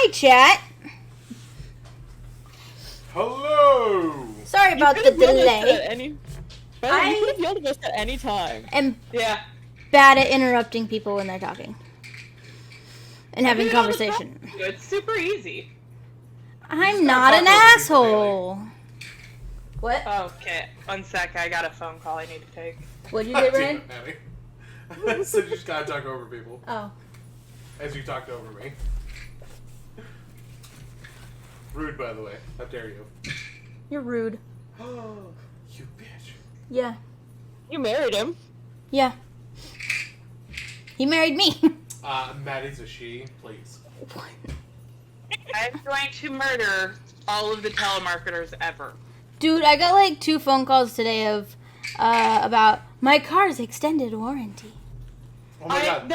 Hi, chat. Hello. Sorry about the delay. You could have yelled at us at any time. I'm Yeah. bad at interrupting people when they're talking and having conversation. It's super easy. I'm not an asshole. What? Okay, 1 sec. I got a phone call I need to take. What'd you say, Brian? I said you just gotta talk over people. Oh. As you talked over me. Rude, by the way. How dare you? You're rude. Oh, you bitch. Yeah. You married him. Yeah. He married me. Maddie's a she, please. What? I'm going to murder all of the telemarketers ever. Dude, I got like 2 phone calls today of about my car's extended warranty. Oh my god.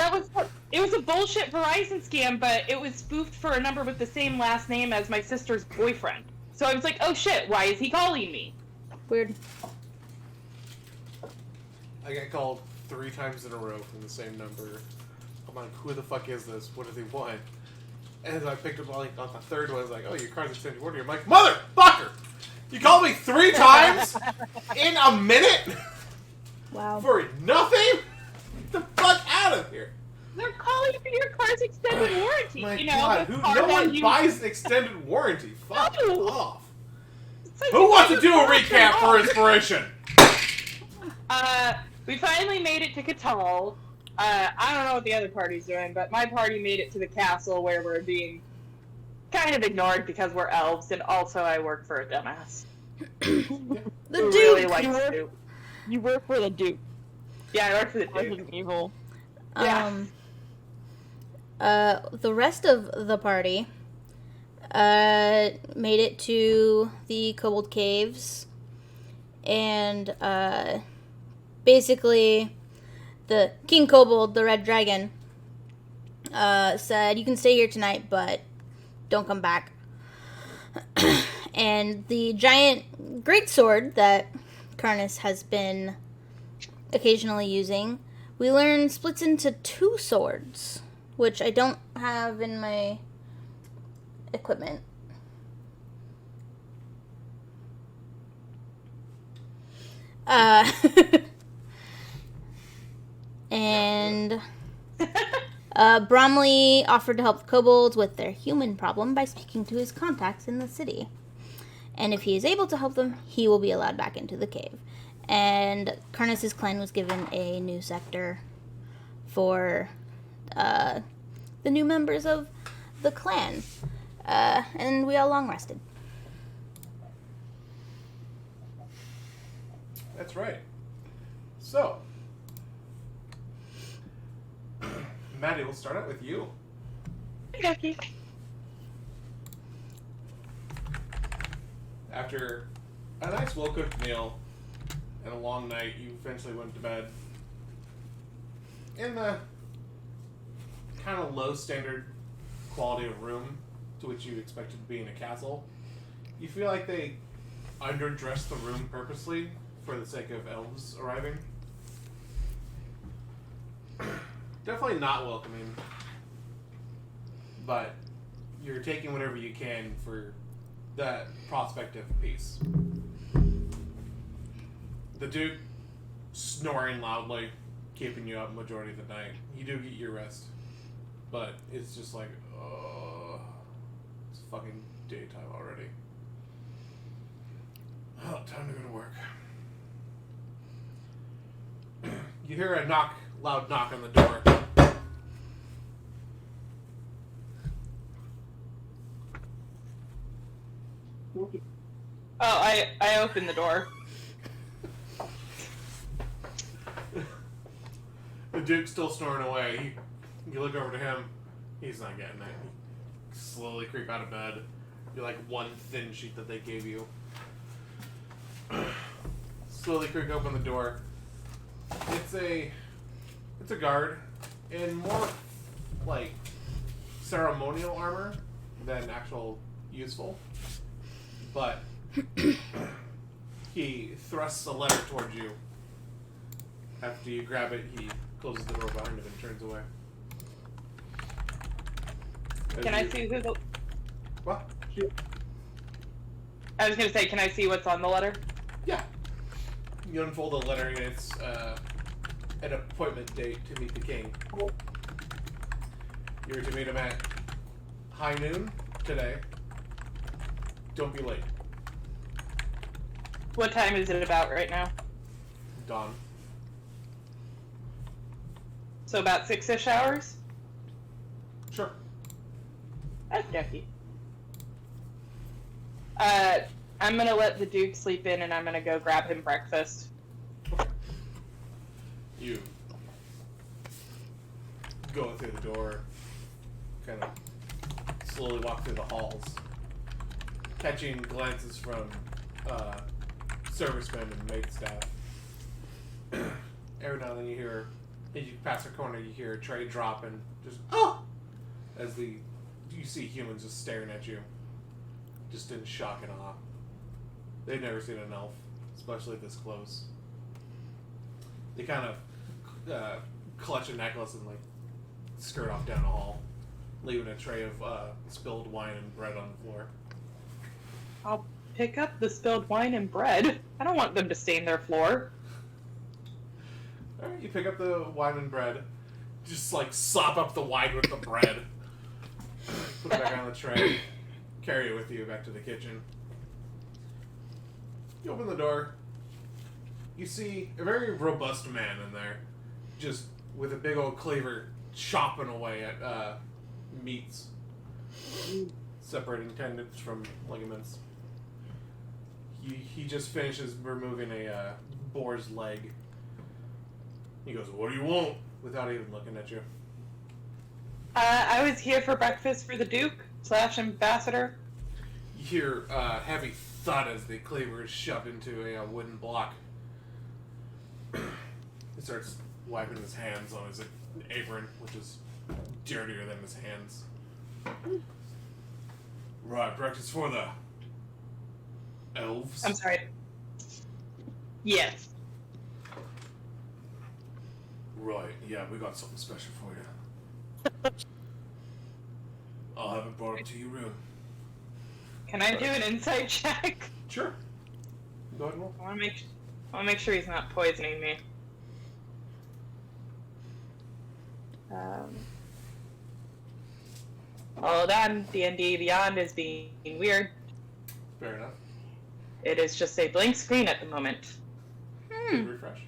It was a bullshit Verizon scam, but it was spoofed for a number with the same last name as my sister's boyfriend. So I was like, oh shit, why is he calling me? Weird. I got called 3 times in a row from the same number. I'm like, who the fuck is this? What do they want? And as I picked up like on the third one, I was like, oh, your car's extended warranty. I'm like, motherfucker! You called me 3 times in a minute? Wow. For nothing? Get the fuck out of here. They're calling for your car's extended warranty. My you know, god, no one buys an extended warranty. Fuck No. off. Like Who wants to do a recap for inspiration? We finally made it to Catal. I don't know what the other party's doing, but my party made it to the castle where we're being kind of ignored because we're elves, and also I work for a dumbass. The Who Duke! really likes to. You work for the Duke. Yeah, I work for the Duke. Resident Evil. Yeah. The rest of the party made it to the Cobalt Caves, and basically the King Kobold, the Red Dragon, said, you can stay here tonight, but don't come back. And the giant greatsword that Karnas has been occasionally using, we learn splits into 2 swords, which I don't have in my equipment. And Bromley offered to help the kobolds with their human problem by speaking to his contacts in the city. And if he is able to help them, he will be allowed back into the cave. And Karnas' clan was given a new sector for the new members of the clan. And we all long rested. That's right. So, Maddie, we'll start out with you. Okay. After a nice, well-cooked meal and a long night, you eventually went to bed in the kind of low-standard quality of room to which you expected to be in a castle. You feel like they underdressed the room purposely for the sake of elves arriving. Definitely not welcoming, but you're taking whatever you can for that prospect of peace. The Duke snoring loudly, keeping you up majority of the night. You do get your rest, but it's just like, it's fucking daytime already. Oh, time to go to work. You hear a loud knock on the door. Oh, I opened the door. The Duke's still snoring away. You look over to him. He's not getting it. You slowly creep out of bed. You're like one thin sheet that they gave you. Slowly creak open the door. It's a guard in more like ceremonial armor than actual useful. But he thrusts a letter towards you. After you grab it, he closes the door behind him and turns away. Can I see who the What? I was gonna say, can I see what's on the letter? Yeah. You unfold the letter and it's an appointment date to meet the king. You're to meet him at high noon today. Don't be late. What time is it about right now? Dawn. So about 6-ish hours? Sure. That's Jackie. I'm gonna let the Duke sleep in and I'm gonna go grab him breakfast. You go through the door, kind of slowly walk through the halls, catching glances from servicemen and maid staff. Every now and then you hear, as you pass a corner, you hear a tray drop and just, oh! As you see humans just staring at you, just in shock and awe. They've never seen an elf, especially this close. They kind of clutch a necklace and like skirt off down the hall, leaving a tray of spilled wine and bread on the floor. I'll pick up the spilled wine and bread. I don't want them to stain their floor. Alright, you pick up the wine and bread, just like sop up the wine with the bread, put it back on the tray, carry it with you back to the kitchen. You open the door, you see a very robust man in there, just with a big old cleaver chopping away at meats, separating tendons from ligaments. He just finishes removing a boar's leg. He goes, "What do you want?" without even looking at you. I was here for breakfast for the Duke / ambassador. You hear a heavy thud as the cleaver is shoved into a wooden block. He starts wiping his hands on his apron, which is dirtier than his hands. Right, breakfast for the elves. I'm sorry. Yes. Right, yeah, we got something special for you. I'll have it brought up to your room. Can I do an insight check? Sure. Go ahead and roll. I want to make sure he's not poisoning me. Hold on. D&D Beyond is being weird. Fair enough. It is just a blank screen at the moment. Refresh.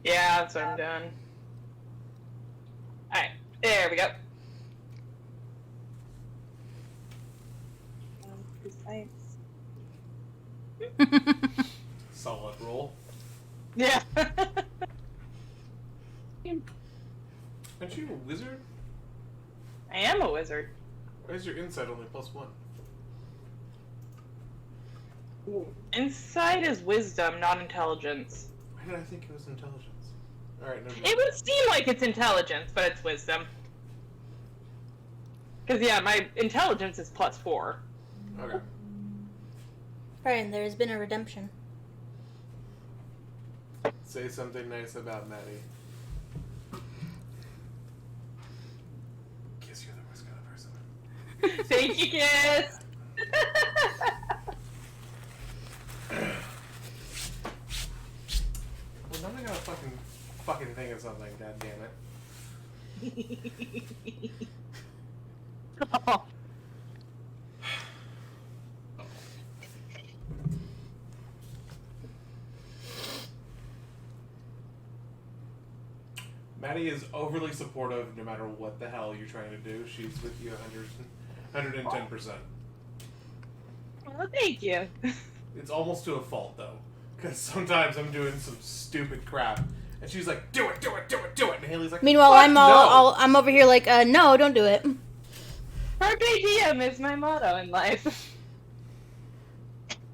Yeah, that's what I'm doing. Alright, there we go. Solid roll. Yeah. Aren't you a wizard? I am a wizard. Why is your insight only +1? Insight is wisdom, not intelligence. Why did I think it was intelligence? Alright, never mind. It would seem like it's intelligence, but it's wisdom. Because, yeah, my intelligence is +4. Okay. Alright, and there has been a redemption. Say something nice about Maddie. Kiss, you're the worst kind of person. Thank you, kiss! Well, now I gotta fucking think of something, god damn it. Oh. Maddie is overly supportive no matter what the hell you're trying to do. She's with you 110%. Well, thank you. It's almost to a fault, though. Because sometimes I'm doing some stupid crap. And she's like, do it, do it, do it, do it. And Haley's like, Meanwhile, fuck I'm no. I'm over here like, no, don't do it. RPGM is my motto in life.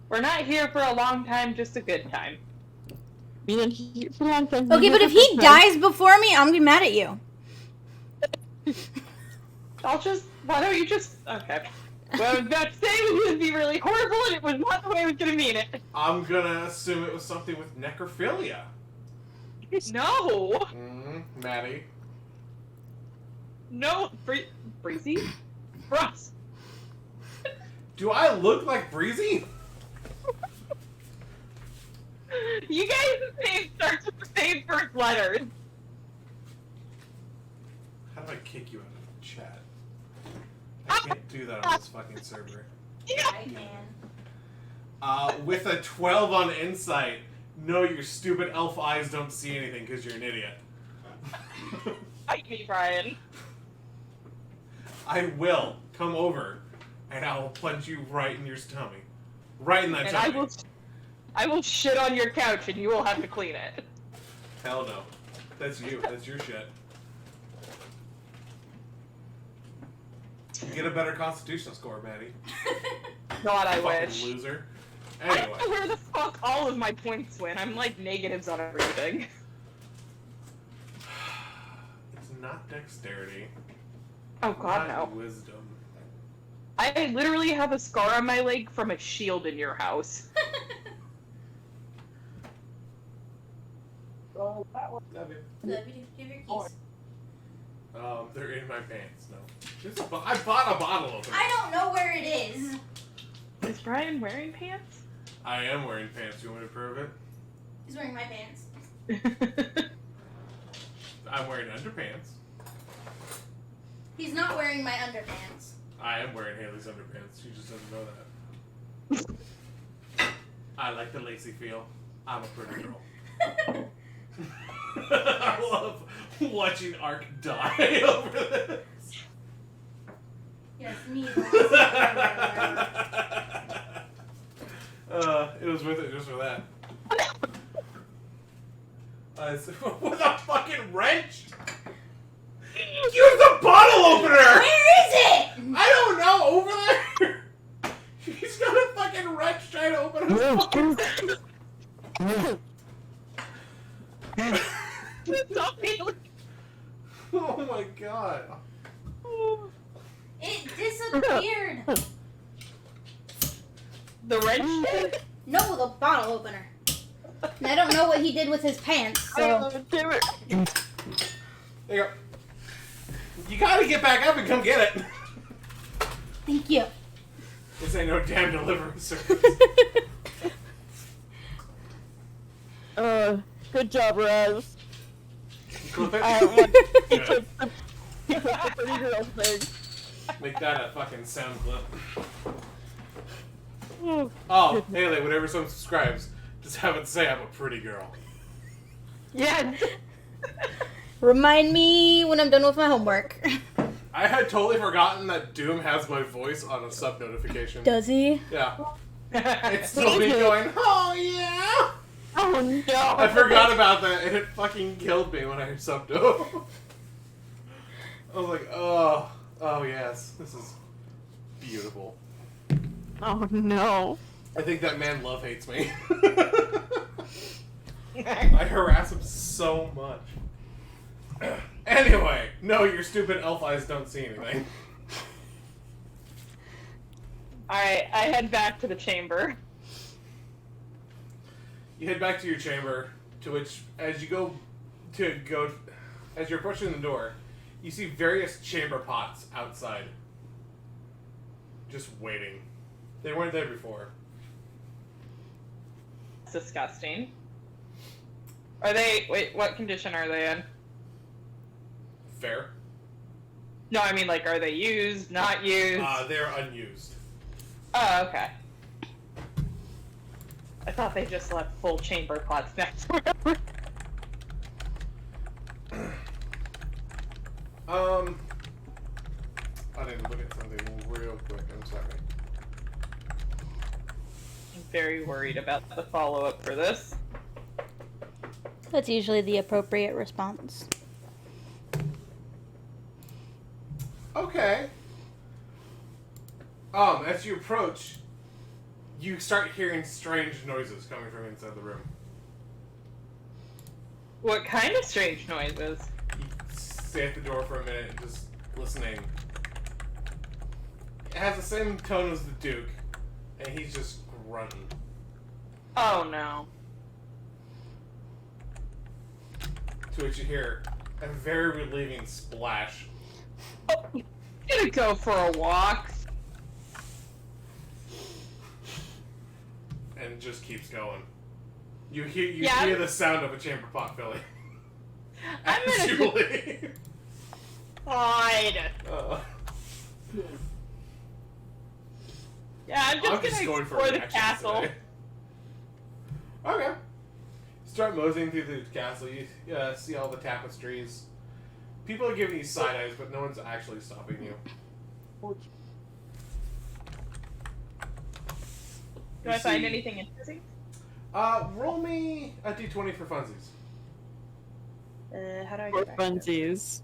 We're not here for a long time, just a good time. Okay, but if he dies before me, I'm gonna be mad at you. Why don't you just, okay. Well, I was about to say it was going to be really horrible, and it was not the way I was going to mean it. I'm gonna assume it was something with necrophilia. No! Maddie. No, Breezy? Ross. Do I look like Breezy? You guys' name starts with the same first letters. How do I kick you out of the chat? I can't do that on this fucking server. I can. With a 12 on insight, no, your stupid elf eyes don't see anything because you're an idiot. Fight me, Brian. I will come over, and I will punch you right in your tummy. Right in that And tummy. I will shit on your couch and you will have to clean it. Hell no. That's you. That's your shit. Get a better constitutional score, Maddie. God, I Fucking wish. loser. I Anyway. don't know where the fuck all of my points went. I'm like negatives on everything. It's not dexterity. Oh god, not no. wisdom. I literally have a scar on my leg from a shield in your house. Love you. Love you. Give your keys. They're in my pants. No. I bought a bottle opener. I don't know where it is. Is Brian wearing pants? I am wearing pants. You want me to prove it? He's wearing my pants. I'm wearing underpants. He's not wearing my underpants. I am wearing Haley's underpants. She just doesn't know that. I like the lacy feel. I'm a pretty girl. I love watching Ark die over this. Yes, me. It was worth it just for that. With a fucking wrench? Use the bottle opener! Where is it? I don't know, over there! He's got a fucking wrench trying to open a fucking... Stop feeling. Oh my god. It disappeared. The wrench did? No, the bottle opener. And I don't know what he did with his pants, so... Damn it. There you go. You gotta get back up and come get it. Thank you. This ain't no damn delivery service. Good job, Raz. Clip it. He Good. took the pretty girl thing. Make that a fucking sound clip. Oh, Oh, Haley, whenever someone subscribes, just have it say I'm a pretty girl. Yeah. Remind me when I'm done with my homework. I had totally forgotten that Doom has my voice on a sub notification. Does he? Yeah. It's still me going, oh yeah! oh no! I forgot about that, and it fucking killed me when I subbed him. I was like, oh yes, this is beautiful. Oh no! I think that man love hates me. I harass him so much. Anyway, no, your stupid elf eyes don't see anything. Alright, I head back to the chamber. You head back to your chamber, to which, as you're approaching the door, you see various chamber pots outside. Just waiting. They weren't there before. It's disgusting. Wait, what condition are they in? Fair. No, I mean, like, are they used, not used? They're unused. Oh, okay. I thought they just left full chamber pots next to them. I need to look at something real quick, I'm sorry. I'm very worried about the follow-up for this. That's usually the appropriate response. Okay. As you approach, you start hearing strange noises coming from inside the room. What kind of strange noises? You stay at the door for a minute and just listening. It has the same tone as the Duke, and he's just grunting. Oh no. To which you hear a very relieving splash. Oh, I'm gonna go for a walk. and it just keeps going. You hear the sound of a chamber pot filling. I'm gonna Julie. hide. Yeah, I'm just gonna explore the castle. Today. Okay. Start moseying through the castle. You see all the tapestries. People are giving you side eyes, but no one's actually stopping you. Do I find anything interesting? Roll me a d20 for funsies. How do I For get back to funsies.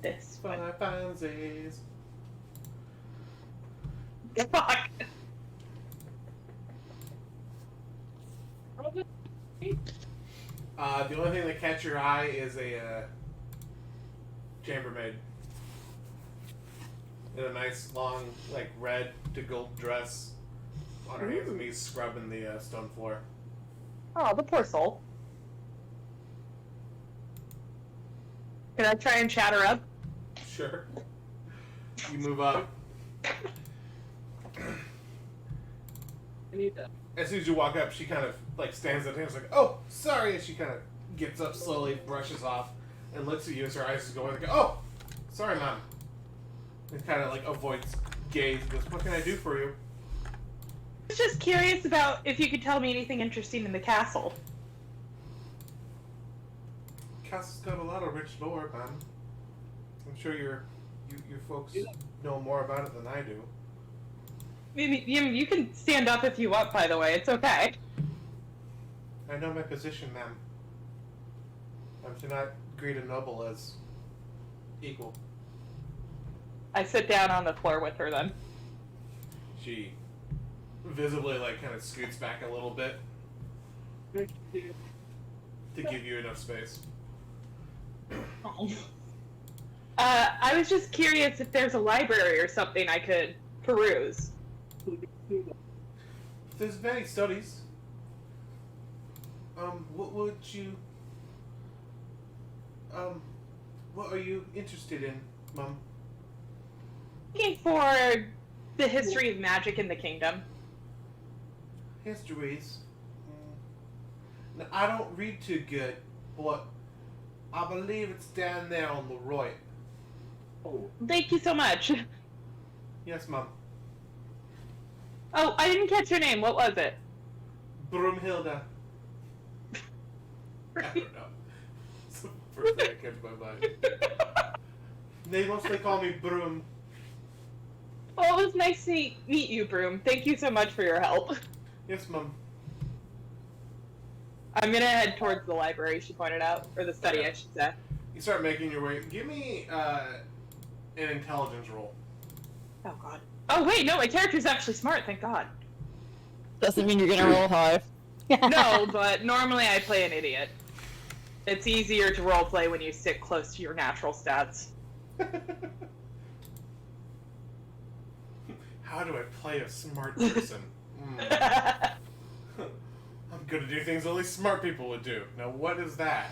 this one? Funsies. Fuck. The only thing that catch your eye is a chambermaid in a nice long, like, red to gold dress, on her hands and knees scrubbing the stone floor. Oh, the poor soul. Can I try and chat her up? Sure. You move up. As soon as you walk up, she kind of like stands up and is like, "Oh, sorry." And she kind of gets up slowly, brushes off, and looks at you as her eyes is going like, "Oh, sorry, ma'am." And kind of like avoids gaze and goes, "What can I do for you?" I was just curious about if you could tell me anything interesting in the castle. Castle's got a lot of rich lore, man. I'm sure your folks know more about it than I do. Maybe you can stand up if you want, by the way. It's okay. I know my position, ma'am. I'm to not greet a noble as equal. I sit down on the floor with her then. She visibly, like, kind of scoots back a little bit to give you enough space. I was just curious if there's a library or something I could peruse. There's many studies. What would you... what are you interested in, Mum? Looking for the history of magic in the kingdom. Histories? Now, I don't read too good, but I believe it's down there on the right. Thank you so much. Yes, Mum. Oh, I didn't catch your name. What was it? Broomhilda. I don't know. It's the first thing that came to my mind. They mostly call me Broom. Well, it was nice to meet you, Broom. Thank you so much for your help. Yes, Mum. I'm gonna head towards the library, she pointed out. Or the study, Okay. I should say. You start making your way. Give me an intelligence roll. Oh, God. Oh, wait, no, my character's actually smart, thank God. Doesn't mean you're gonna roll high. No, but normally I play an idiot. It's easier to roleplay when you sit close to your natural stats. How do I play a smart person? I'm gonna do things only smart people would do. Now, what is that?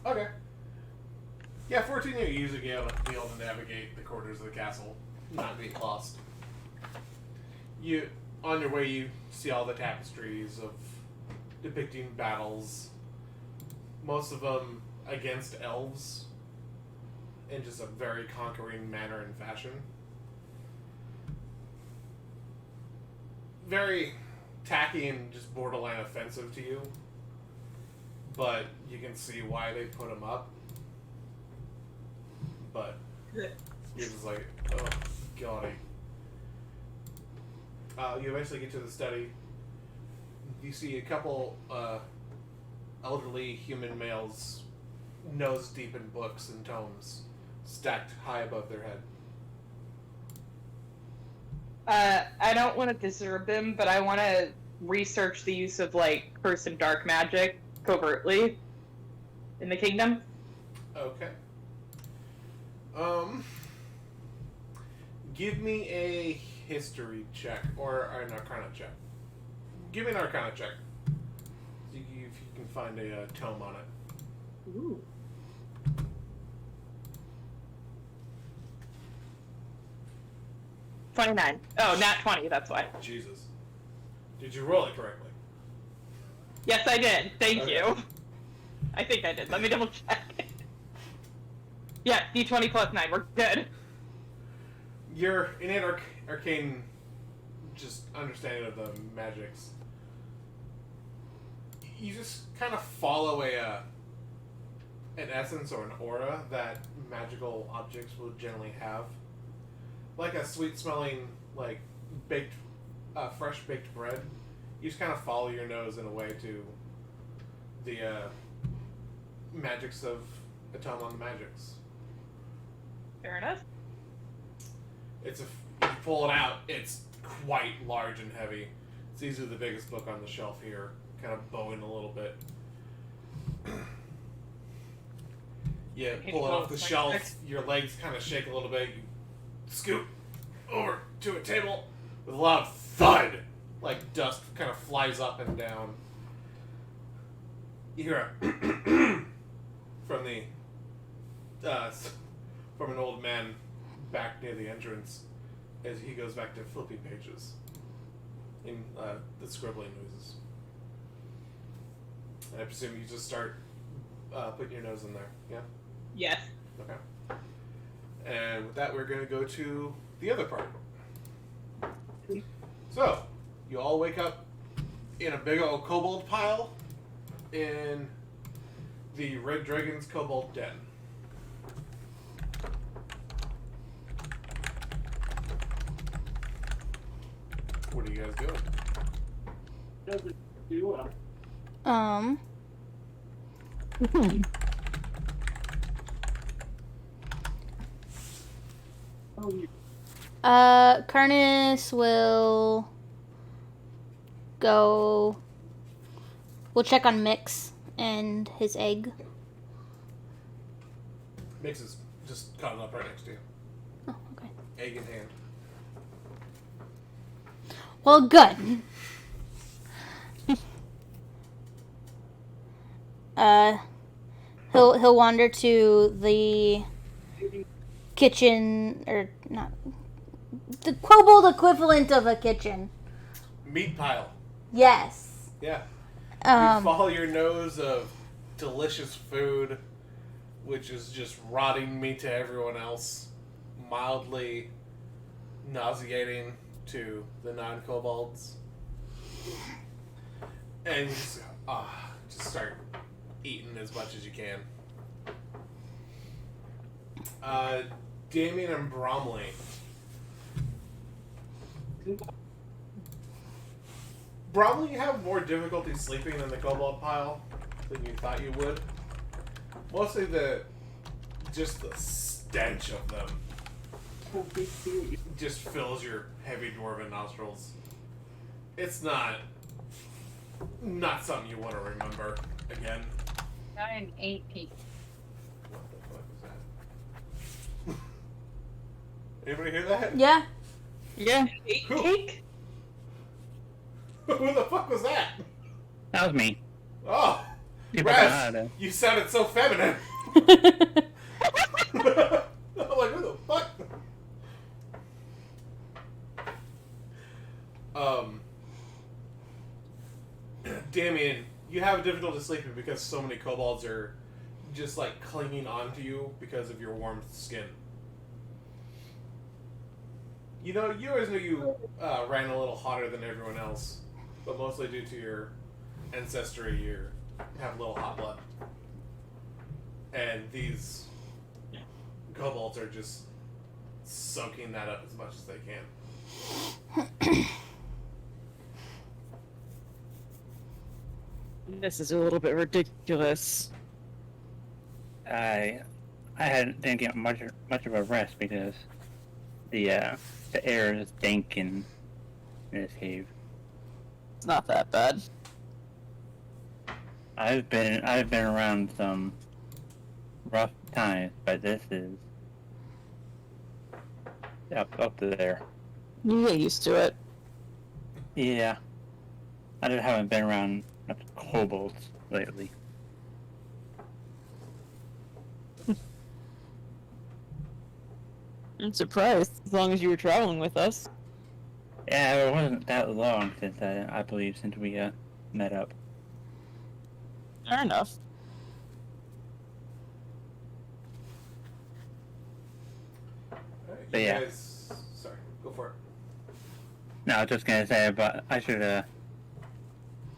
Okay. Yeah, 14 you're usually be able to navigate the corridors of the castle, not be lost. On your way, you see all the tapestries of depicting battles, most of them against elves, in just a very conquering manner and fashion. Very tacky and just borderline offensive to you, but you can see why they put them up. But you're just like, oh, golly. You eventually get to the study. You see a couple elderly human males nose deep in books and tomes stacked high above their head. I don't want to disturb them, but I want to research the use of, like, curse and dark magic covertly in the kingdom. Okay. Give me a history check or an arcana check. Give me an arcana check. See if you can find a tome on it. Ooh. 29. Oh, not 20, that's why. Jesus. Did you roll it correctly? Yes, I did. Thank Okay. you. I think I did. Let me double check. Yeah, D20 plus 9. We're good. Your innate arcane just understanding of the magics. You just kind of follow an essence or an aura that magical objects will generally have. Like a sweet-smelling, like, baked, fresh baked bread. You just kind of follow your nose in a way to the magics of Atom on the Magics. Fair enough. It's you pull it out, it's quite large and heavy. It's easily the biggest book on the shelf here, kind of bowing a little bit. You pull it off the shelf, your legs kind of shake a little bit, you scoot over to a table with a loud thud, like dust kind of flies up and down. You hear a from an old man back near the entrance as he goes back to flipping pages in the scribbling noises. And I presume you just start putting your nose in there, yeah? Yes. Okay. And with that, we're going to go to the other part. So, you all wake up in a big old kobold pile in the Red Dragon's Kobold Den. What are you guys doing? Karnas will go. We'll check on Mix and his egg. Mix is just cuddled up right next to you. Oh, okay. Egg in hand. Well, good. He'll wander to the kitchen, or not, the kobold equivalent of a kitchen. Meat pile. Yes. Yeah. You follow your nose of delicious food, which is just rotting meat to everyone else, mildly nauseating to the non-kobolds. And you just start eating as much as you can. Damien and Bromley. Bromley, you have more difficulty sleeping in the kobold pile than you thought you would. Mostly just the stench of them just fills your heavy dwarven nostrils. It's not something you want to remember again. Not an 8 peak. What the fuck was that? Anybody hear that? Yeah. Yeah, Who? Cake? Who the fuck was that? That was me. Oh, People Raz, know. you sounded so feminine. I'm like, who the fuck? Damien, you have difficulty sleeping because so many kobolds are just like clinging onto you because of your warm skin. You know, you always knew you ran a little hotter than everyone else, but mostly due to your ancestry, you have a little hot blood. And these kobolds are just soaking that up as much as they can. this is a little bit ridiculous. Didn't get much of a rest because the air is dank in this cave. It's not that bad. I've been around some rough times, but this is up to there. You get used to it. Yeah, I just haven't been around enough kobolds lately. I'm surprised, as long as you were traveling with us. Yeah, it wasn't that long since I believe since we met up. Fair enough. Alright, But you yeah. guys... Sorry, go for it. No, I was just gonna say, but I should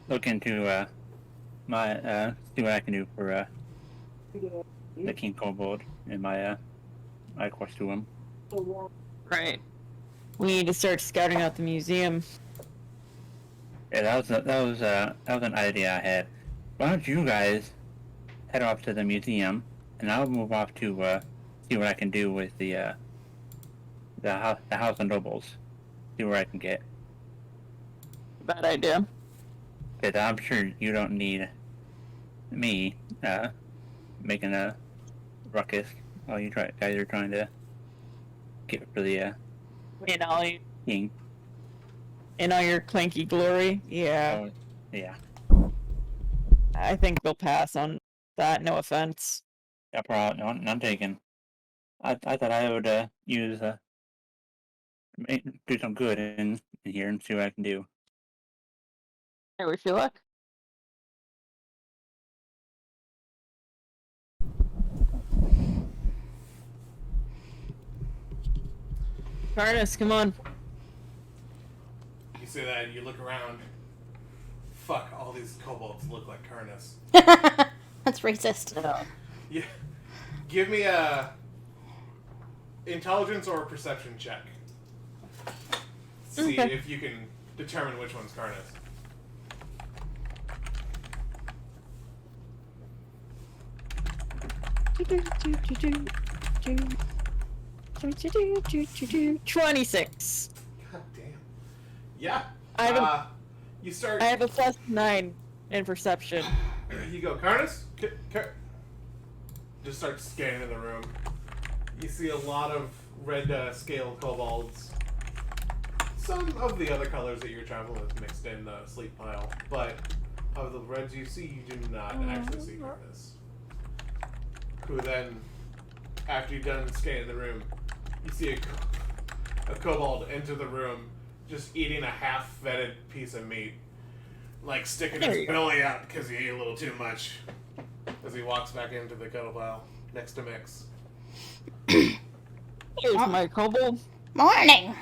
look into my see what I can do for the King Kobold in my my quest to him. Right. We need to start scouting out the museum. Yeah, that was an idea I had. Why don't you guys head off to the museum, and I'll move off to see what I can do with the House of Nobles. See where I can get. Bad idea. Because I'm sure you don't need me making a ruckus while guys are trying to get for the In all, king. in all your clanky glory. Yeah. Oh, yeah. I think we'll pass on that. No offense. Yeah, probably none taken. I thought I would use do some good in here and see what I can do. I wish you luck. Carnus, come on. You say that and you look around. Fuck, all these kobolds look like Karnas. That's racist. Yeah. Give me a intelligence or a perception check. See Okay. if you can determine which one's Karnas. $26. God damn. Yeah. I have a- You start. I have a +9 in perception. You go, Karnas? Just start scanning the room. You see a lot of red scaled kobolds. Some of the other colors that you're traveling with mixed in the sleep pile. But of the reds you see, you do not actually see Karnas. Who then, after you've done scanning the room, you see a kobold enter the room just eating a half-vetted piece of meat. Like sticking There his you go. belly out because he ate a little too much. As he walks back into the kettle pile next to Mix. Here's my kobold. Morning,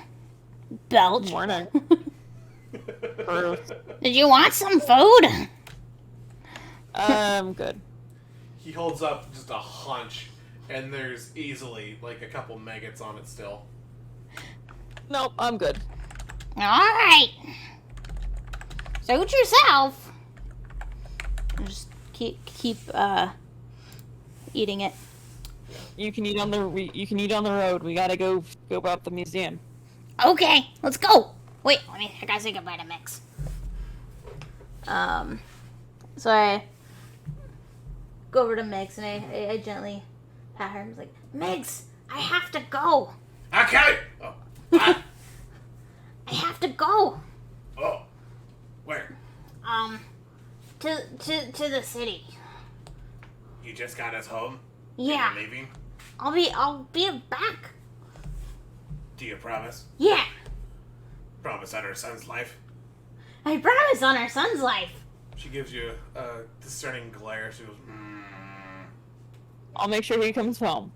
Belch. Morning. Gross. Did you want some food? Good. He holds up just a hunch, and there's easily like a couple maggots on it still. Nope, I'm good. All right. Suit yourself. Just keep eating it. You can eat on the road. We gotta go about the museum. Okay, let's go. Wait, I gotta say goodbye to Mix. So I go over to Mix and I gently pat her. I'm like, Mix, I have to go. Okay! Oh. Ah. I have to go. Oh. Where? To the city. You just got us home? Yeah, You're leaving? I'll be back. Do you promise? Yeah, Promise on her son's life? I promise on our son's life. She gives you a discerning glare. She goes, I'll make sure he comes home.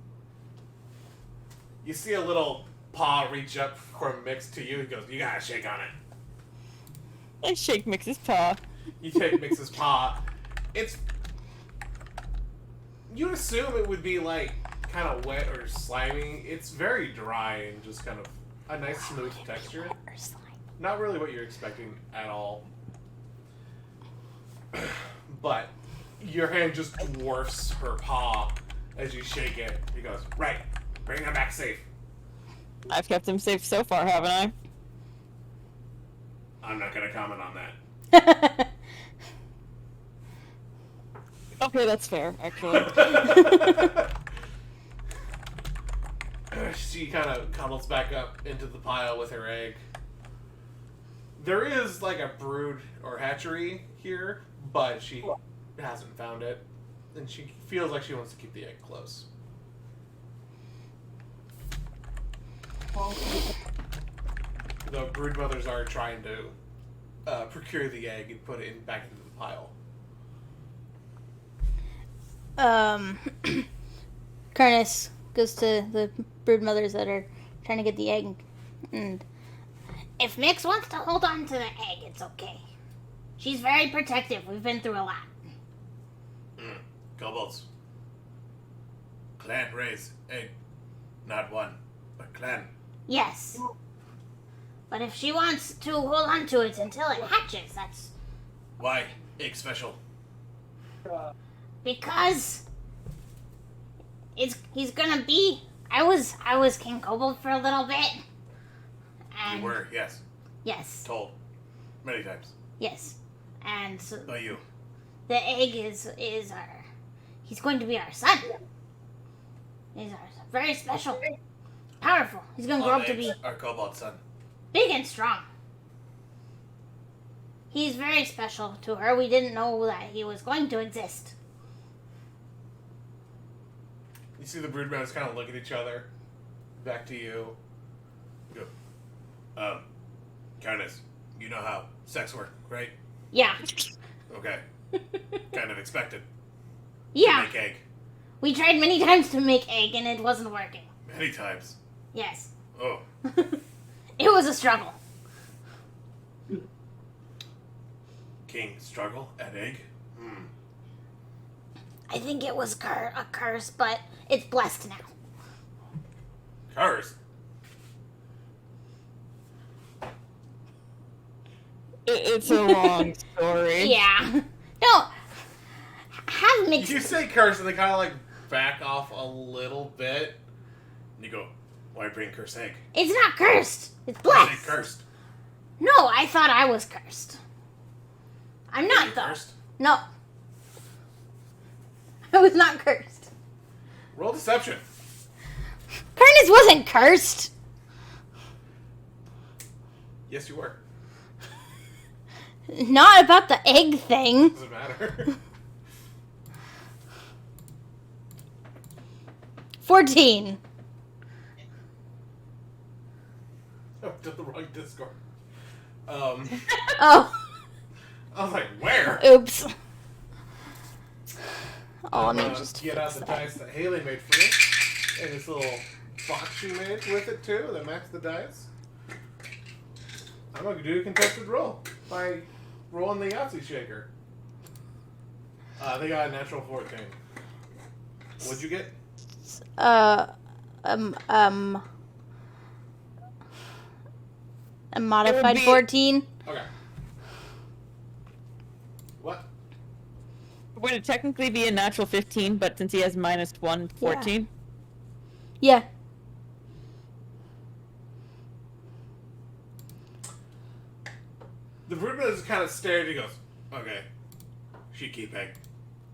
You see a little paw reach up from Mix to you. He goes, you gotta shake on it. I shake Mix's paw. You take Mix's paw. It's... You'd assume it would be, like, kind of wet or slimy. It's very dry and just kind of a nice smooth texture. Not really what you're expecting at all. But your hand just dwarfs her paw as you shake it. He goes, right, bring him back safe. I've kept him safe so far, haven't I? I'm not going to comment on that. Okay, that's fair, actually. She kind of cuddles back up into the pile with her egg. There is like a brood or hatchery here, but she hasn't found it. And she feels like she wants to keep the egg close. The brood mothers are trying to procure the egg and put it back into the pile. Curtis goes to the brood mothers that are trying to get the egg, and if Mix wants to hold on to the egg, it's okay. She's very protective. We've been through a lot. Kobolds. Clan raise egg. Not one, but clan. Yes. But if she wants to hold on to it until it hatches, that's Why egg special? because he's gonna be. I was King Kobold for a little bit. And You were, yes, yes, told many times yes, and so by you. the egg is our. He's going to be our son. He's our very special, powerful. He's going to grow All up to be eggs are Cobalt son. big and strong. He's very special to her. We didn't know that he was going to exist. You see the brood mothers kind of look at each other. Back to you. Go. Kindness. You know how sex work, right? Yeah, Okay. Kind of expected. yeah. Make egg. We tried many times to make egg and it wasn't working. Many times. Yes, Oh. it was a struggle. King struggle at egg? I think it was a curse, but it's blessed now. Curse. It's a long story. Yeah. No. Have mixed. You say curse and they kind of like back off a little bit. And you go, why bring curse egg? It's not cursed. It's Is blessed. it cursed? No, I thought I was cursed. I'm Is not it though. cursed? No. I was not cursed. Roll deception. Curtis wasn't cursed. Yes, you were. Not about the egg thing. Doesn't matter. 14. Oh, did the wrong Discord. Oh, I was like, where? oops. Oh, I'm let me gonna just get out fix the that. dice that Haley made for you, and this little box she made with it too that match the dice. I'm gonna do a contested roll by rolling the Yahtzee shaker. They got a natural 14. What'd you get? A modified be- 14. Okay. What? Would it technically be a natural 15, but since he has -1, 14? Yeah. The broodman just kind of stared. He goes, "Okay, She keep egg.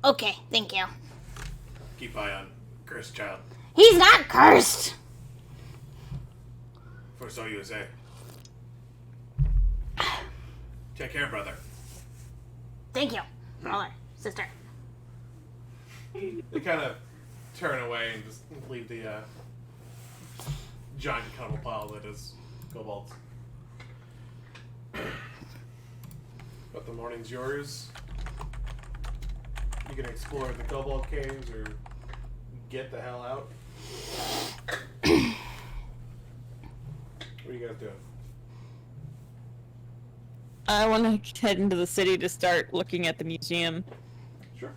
Okay, thank you. Keep eye on cursed child. He's not cursed. For so you say. Take care, brother. Thank you, brother, sister. They kind of turn away and just leave the giant cuddle pile that is kobolds. But the morning's yours. You can explore the Cobalt Caves or get the hell out. What are you guys doing? I want to head into the city to start looking at the museum. Sure.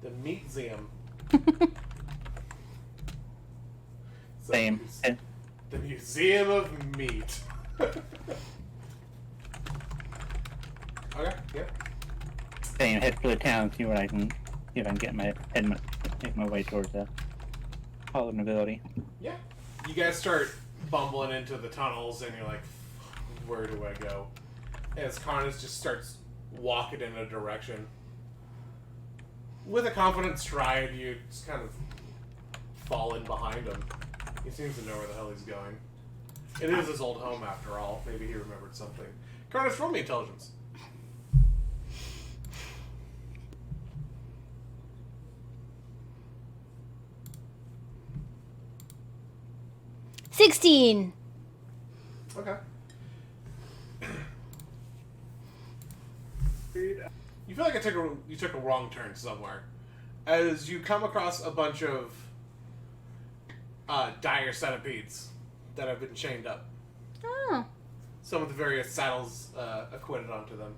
The Meatseum. So Same. it's the Museum of Meat. Okay, yeah. Same. Head for the town. See what I can. See if I can make my way towards the Hall of Nobility. Yeah. You guys start bumbling into the tunnels and you're like, where do I go? As Karnas just starts walking in a direction. With a confident stride, you just kind of fall in behind him. He seems to know where the hell he's going. It is his old home after all. Maybe he remembered something. Karnas, roll me intelligence. 16. Okay. You feel like you took a wrong turn somewhere, as you come across a bunch of dire centipedes that have been chained up. Oh. Some of the various saddles acquitted onto them.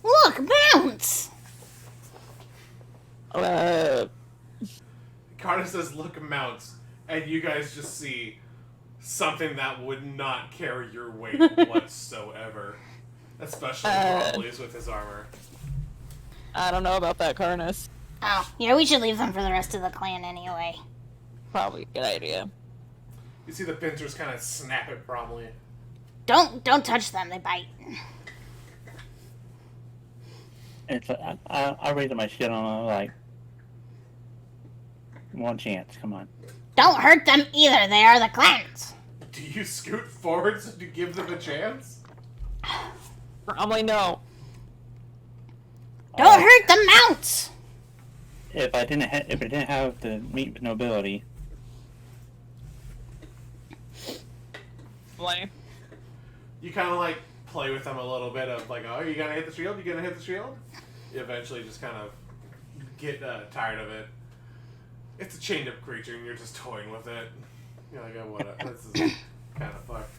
Look, bounce! Carter says, "Look, mounts," and you guys just see something that would not carry your weight whatsoever, especially Bromley's with his armor. I don't know about that, Carnus. Oh, yeah, we should leave them for the rest of the clan anyway. Probably a good idea. You see the pincers kind of snap at Bromley. Don't touch them, they bite. It's I raise my shit on them like one chance. Come on. Don't hurt them either, they are the clans. Do you scoot forwards to give them a chance? Probably no. Don't hurt the mounts! If I didn't have the meat nobility, Play. You kind of like play with them a little bit of like, oh, you gonna hit the shield? You gonna hit the shield? You eventually just kind of get tired of it. It's a chained up creature and you're just toying with it. You're like, oh, what? This is kind of fucked.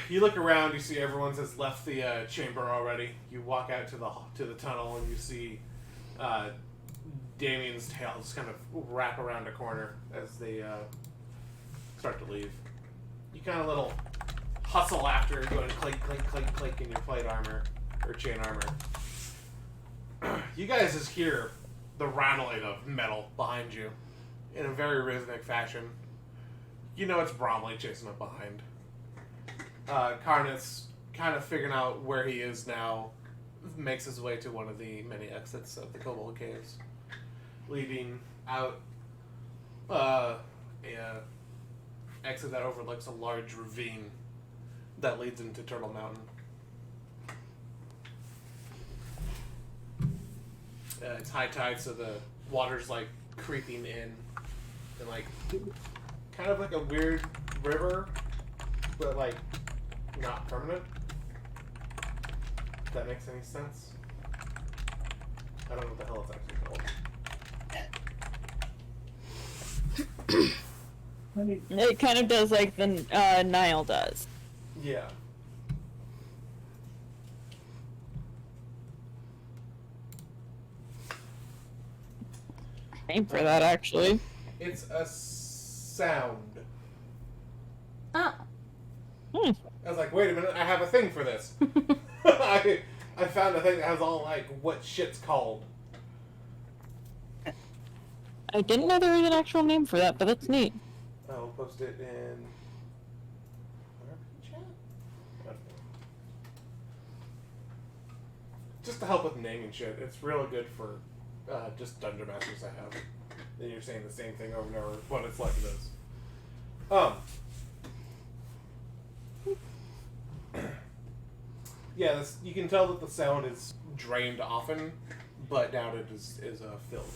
You look around, you see everyone has left the chamber already. You walk out to the tunnel and you see Damien's tail just kind of wrap around a corner as they start to leave. You kind of little hustle after, going clink, clink, clink, clink in your plate armor, or chain armor. You guys just hear the rattling of metal behind you in a very rhythmic fashion. You know it's Bromley chasing up behind. Carnus, kind of figuring out where he is now, makes his way to one of the many exits of the Cobalt Caves, leading out a exit that overlooks a large ravine that leads into Turtle Mountain. It's high tide, so the water's like creeping in and like kind of like a weird river, but like not permanent. If that makes any sense. I don't know what the hell it's actually called. It kind of does like the Nile does. Yeah. Name for that, actually. It's a sound. Oh. Hmm. I was like, wait a minute, I have a thing for this. I found a thing that has all like what shit's called. I didn't know there was an actual name for that, but that's neat. I'll post it in chat. Just to help with naming shit. It's really good for just dungeon masters I have. Then you're saying the same thing over and over, but it's like this. Yeah, you can tell that the sound is drained often, but now it is filled.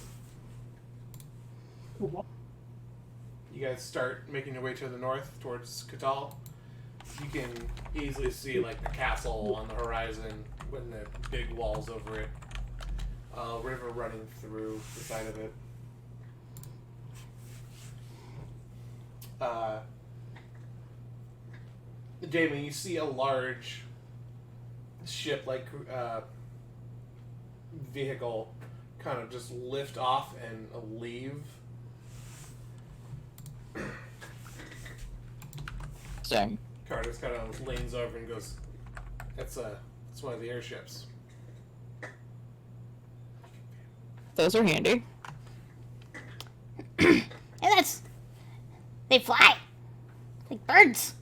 You guys start making your way to the north towards Qatal. You can easily see like the castle on the horizon with the big walls over it. A river running through the side of it. Damon, you see a large ship-like vehicle kind of just lift off and leave. Dang. Carter's kind of leans over and goes, it's one of the airships. Those are handy. And they fly. Like birds.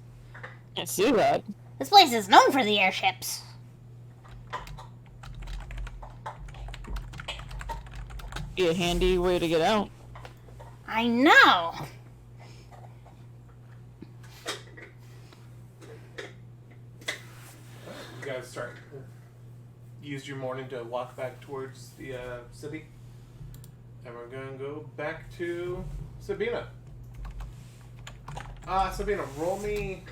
I see that. This place is known for the airships. Be a handy way to get out. I know. You guys used your morning to walk back towards the city. And we're going to go back to Sabina. Sabina, roll me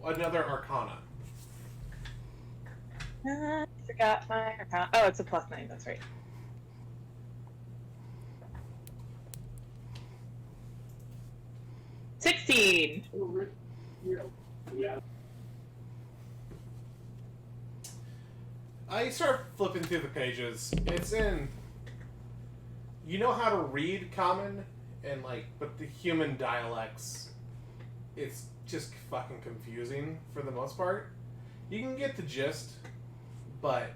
another Arcana. I forgot my account. Oh, it's a +9. That's right. $16. You start flipping through the pages. It's in. You know how to read Common, and but the human dialects, it's just fucking confusing for the most part. You can get the gist, but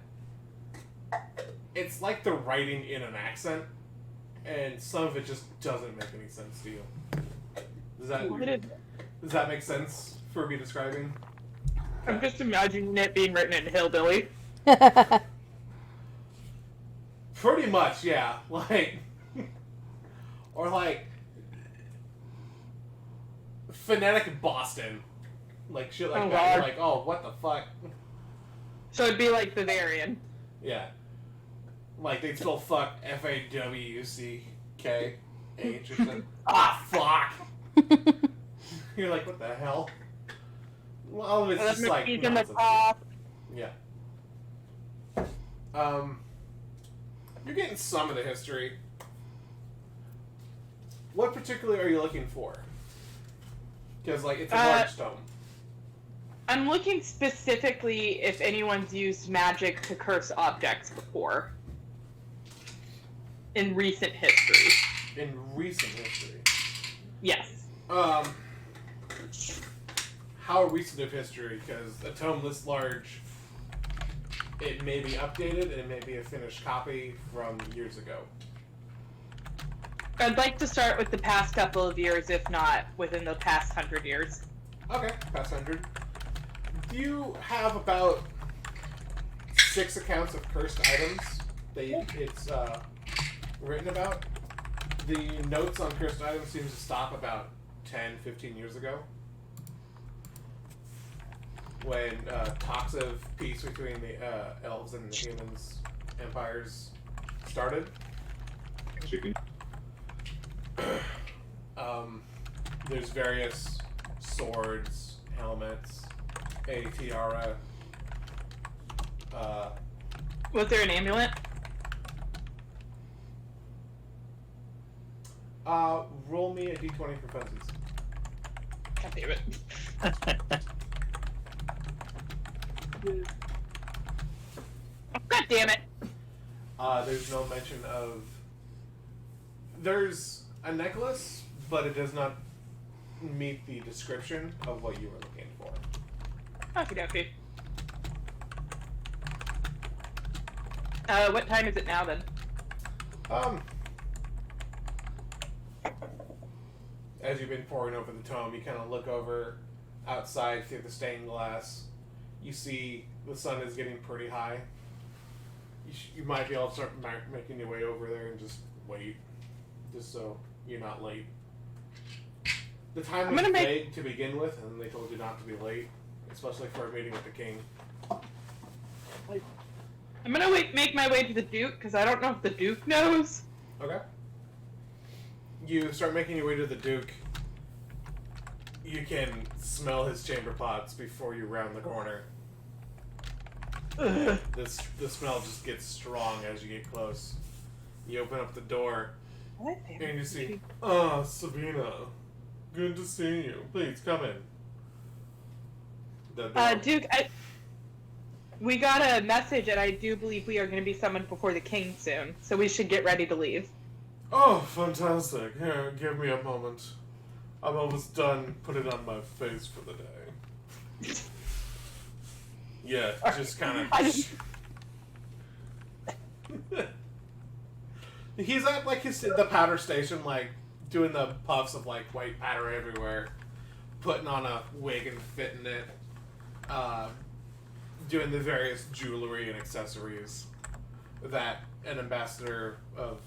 it's like they're writing in an accent, and some of it just doesn't make any sense to you. Does that make sense for me describing? I'm just imagining it being written in Hillbilly. Pretty much, yeah. Or phonetic Boston. Shit like Oh, that. You're God. like, oh, what the fuck? So it'd be like Bavarian. Yeah. They'd spell fuck F-A-W-C-K-H or something. Ah, fuck! You're like, what the hell? Well, it's just He's in the nonsense. top. Yeah. You're getting some of the history. What particularly are you looking for? Because, it's a large tome. I'm looking specifically if anyone's used magic to curse objects before. In recent history. In recent history. Yes. How recent of history? Because a tome this large, it may be updated, and it may be a finished copy from years ago. I'd like to start with the past couple of years, if not within the past 100 years. Okay, past 100. Do you have about 6 accounts of cursed items that it's written about? The notes on cursed items seems to stop about 10, 15 years ago, when talks of peace between the elves and the humans empires started. There's various swords, helmets, a tiara. Was there an amulet? Roll me a d20 for funsies. God damn it. God damn it. There's no mention of. There's a necklace, but it does not meet the description of what you were looking for. Okie dokie. What time is it now then? As you've been poring over the tome, you kind of look over outside through the stained glass. You see the sun is getting pretty high. You might be able to start making your way over there and just wait, just so you're not late. The time was vague to begin with, and they told you not to be late, especially for a meeting with the king. I'm gonna make my way to the Duke, because I don't know if the Duke knows. Okay. You start making your way to the Duke. You can smell his chamber pots before you round the corner. Ugh. The smell just gets strong as you get close. You open up the door, What? and you see, Sabina, good to see you. Please come in. The door. Duke, we got a message, and I do believe we are going to be summoned before the king soon, so we should get ready to leave. Oh, fantastic. Here, give me a moment. I'm almost done putting on my face for the day. Yeah, just kind of... He's at, the powder station, doing the puffs of, white powder everywhere. Putting on a wig and fitting it. Doing the various jewelry and accessories that an ambassador of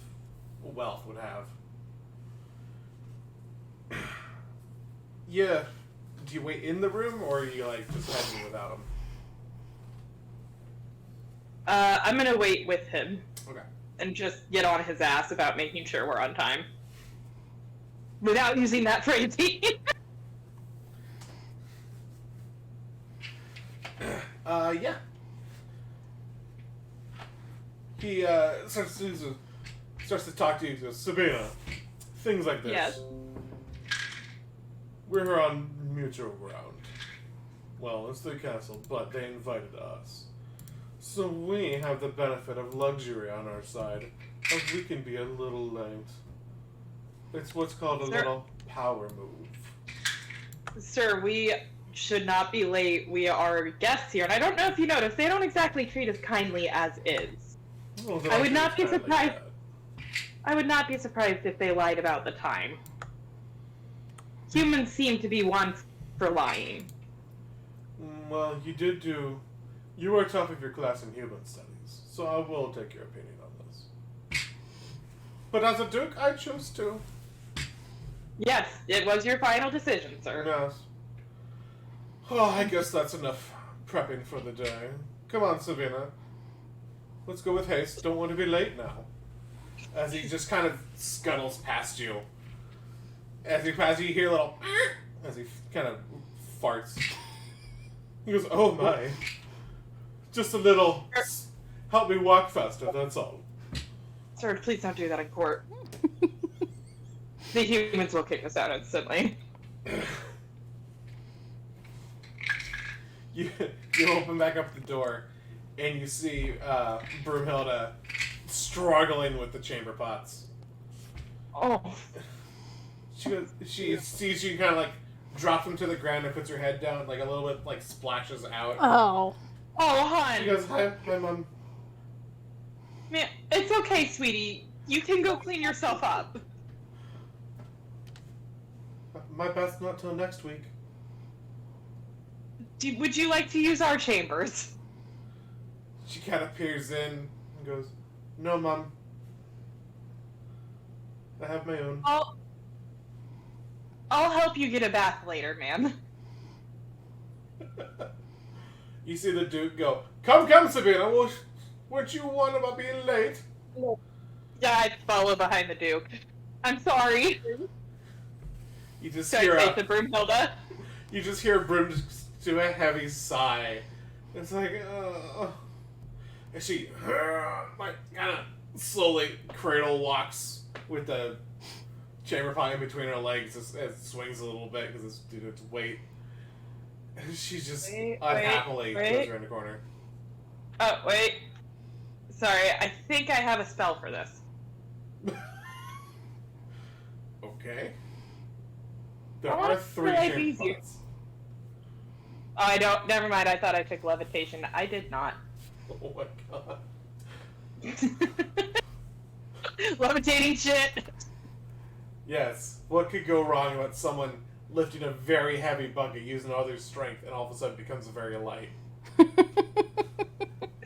wealth would have. Yeah. Do you wait in the room, or are you, just heading without him? I'm going to wait with him. Okay. And just get on his ass about making sure we're on time. Without using that phrase. Yeah. He starts to talk to you. He goes, Sabina, things like this. Yes. We're on mutual ground. Well, it's the castle, but they invited us. So we have the benefit of luxury on our side, of we can be a little late. It's what's called a little power move. Sir, we should not be late. We are guests here, and I don't know if you noticed, they don't exactly treat us kindly as is. Well, I would not be kinda surprised. that. I would not be surprised if they lied about the time. Humans seem to be one for lying. Well, you were top of your class in human studies, so I will take your opinion on this. But as a duke, I choose to. Yes, it was your final decision, sir. Yes. Oh, I guess that's enough prepping for the day. Come on, Sabina. Let's go with haste. Don't want to be late now. As he just kind of scuttles past you. As he passes, you hear a little... as he kind of farts. He goes, oh my. Just a little... help me walk faster, that's all. Sir, please don't do that in court. The humans will kick us out instantly. You open back up the door, and you see Broomhilda struggling with the chamber pots. Oh. She sees you kind of like drop them to the ground and puts her head down, like a little bit like splashes out. Oh. Oh, hon. She goes, hi, Mom. Man, it's okay, sweetie. You can go clean yourself up. My best not till next week. Would you like to use our chambers? She kind of peers in and goes, no, Mom. I have my own. I'll help you get a bath later, ma'am. You see the Duke go, come, Sabina. What you want about being late? Yeah, I follow behind the Duke. I'm sorry. You just Should hear I say to Broomhilda? You just hear Brim do a heavy sigh. It's like, and she, like, kind of slowly cradle walks with the chamber pot in between her legs as it swings a little bit because it's due to its weight. And she's just unhappily goes around the corner. Oh, wait. Sorry, I think I have a spell for this. Okay. There I are want 3 to make chamber easier. pots. Oh, I don't. Never mind. I thought I took levitation. I did not. Oh my god. Levitating shit. Yes. What could go wrong about someone lifting a very heavy bucket using all their strength and all of a sudden becomes very light?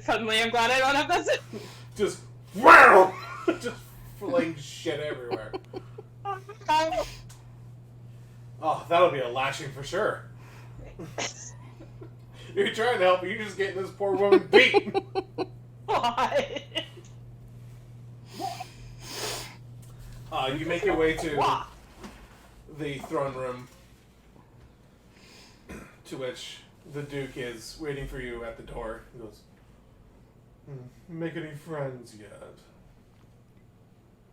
Suddenly, I'm glad I don't have this. Just wow! Just fling shit everywhere. Oh, that'll be a lashing for sure. You're trying to help, but you're just getting this poor woman beat. What? You make your way to the throne room, to which the Duke is waiting for you at the door. He goes, make any friends yet?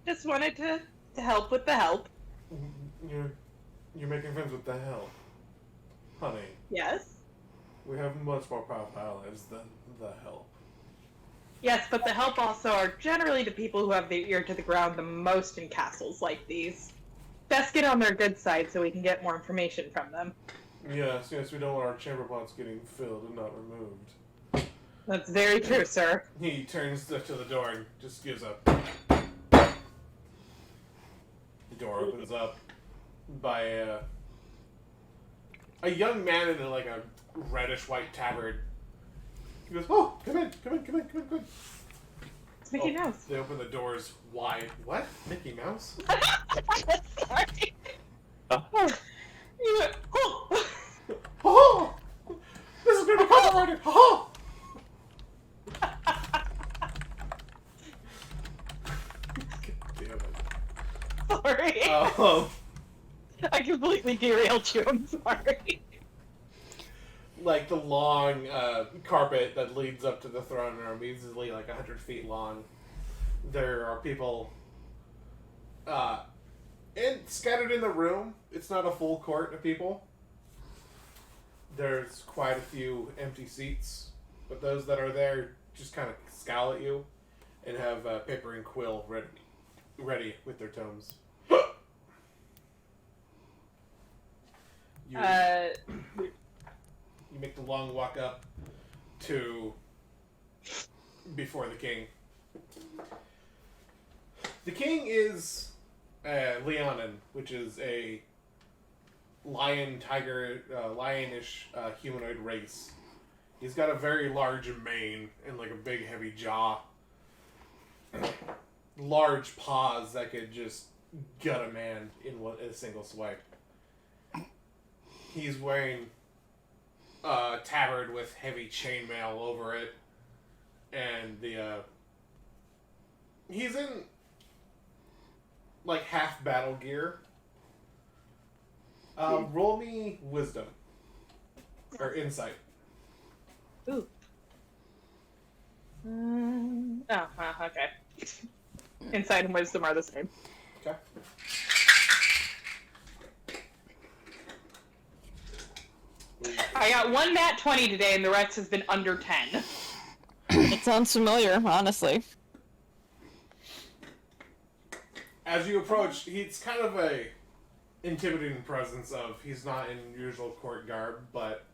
Just wanted to help with the help. You're making friends with the help. Honey, Yes. we have much more powerful allies than the help. Yes, but the help also are generally the people who have their ear to the ground the most in castles like these. Best get on their good side so we can get more information from them. Yes, we don't want our chamber pots getting filled and not removed. That's very true, sir. He turns to the door and just gives up. The door opens up by a young man in a reddish-white tabard. He goes, oh, come in. It's Mickey Mouse. They open the doors wide. What? Mickey Mouse? Sorry. Oh. You went, oh. Oh! This is going to be copyrighted! Oh! God damn it. Sorry. I completely derailed you. I'm sorry. like the long carpet that leads up to the throne room, easily like 100 feet long. There are people scattered in the room. It's not a full court of people. There's quite a few empty seats, but those that are there just kind of scowl at you and have paper and quill ready with their tomes. You make the long walk up to before the king. The king is Leonin, which is a lionish humanoid race. He's got a very large mane and like a big heavy jaw. Large paws that could just gut a man in a single swipe. He's wearing a tabard with heavy chainmail over it, and he's in like half battle gear. Roll me wisdom or insight. Ooh. Okay. Insight and wisdom are the same. Okay. I got one nat 20 today, and the rest has been under 10. It sounds familiar, honestly. As you approach, he's kind of a intimidating presence of he's not in usual court garb, but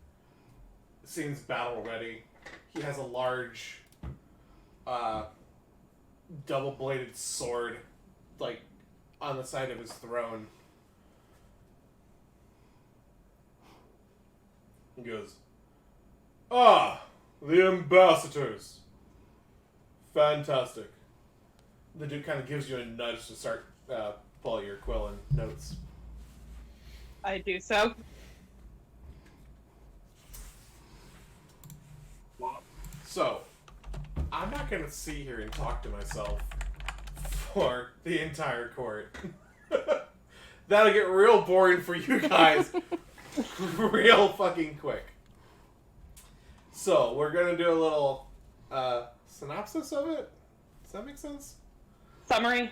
seems battle ready. He has a large double-bladed sword like on the side of his throne. He goes, "Ah, the ambassadors. Fantastic." The dude kind of gives you a nudge to start pull your quill and notes. I do so. So, I'm not going to sit here and talk to myself for the entire court. That'll get real boring for you guys real fucking quick. So, we're going to do a little synopsis of it. Does that make sense? Summary.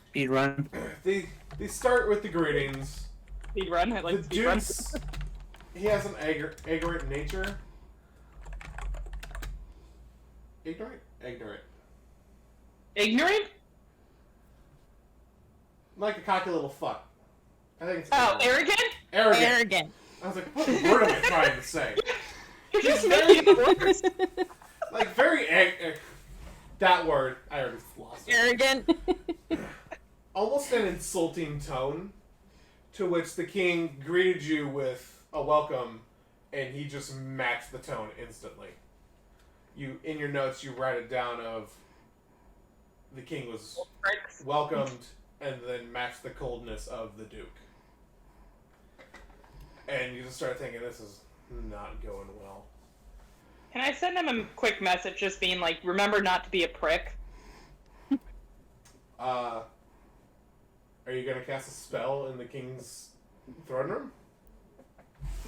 Speed run. They start with the greetings. Speed run. I like The speed run. dude's, he has an ignorant nature. Ignorant? Ignorant? Like a cocky little fuck. I think it's Oh, arrogant? Arrogant. I was like, what word am I trying to say? You're just making it worse. Like, very that word, I already lost it. Arrogant. Almost an insulting tone, to which the king greeted you with a welcome, and he just matched the tone instantly. You, in your notes, you write it down of the king was welcomed, and then matched the coldness of the duke. And you just start thinking, this is not going well. Can I send him a quick message just being like, remember not to be a prick? Are you gonna cast a spell in the king's throne room?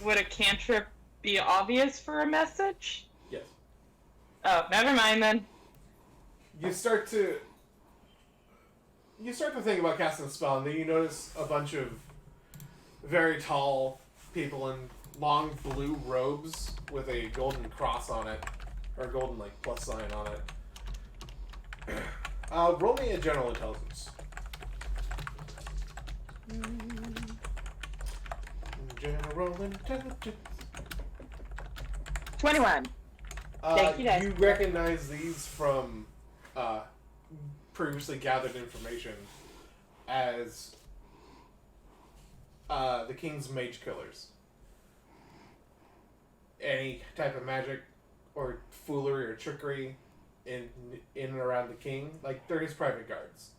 Would a cantrip be obvious for a message? Yes. Oh, never mind then. You start to think about casting a spell, and then you notice a bunch of very tall people in long blue robes with a golden cross on it, or a golden plus sign on it. Roll me a general intelligence. General intelligence. 21. Thank you, guys. You recognize these from previously gathered information as the king's mage killers. Any type of magic or foolery or trickery in and around the king, like they're his private guards.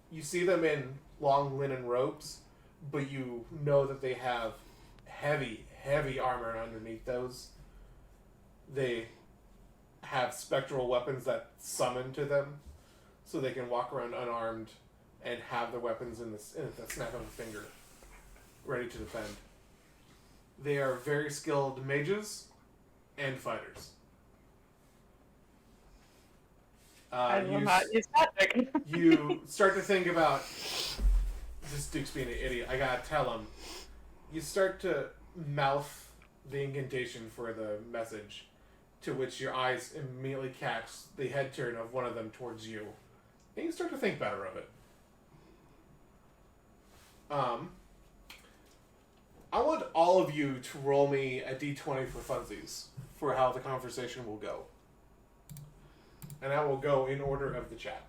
You see them in long linen robes, but you know that they have heavy armor underneath those. They have spectral weapons that summon to them, so they can walk around unarmed and have their weapons in the snap of a finger, ready to defend. They are very skilled mages and fighters. I will not use magic. You start to think about this Duke's being an idiot. I gotta tell him. You start to mouth the incantation for the message, to which your eyes immediately catch the head turn of one of them towards you, and you start to think better of it. I want all of you to roll me a d20 for funsies for how the conversation will go. And I will go in order of the chat.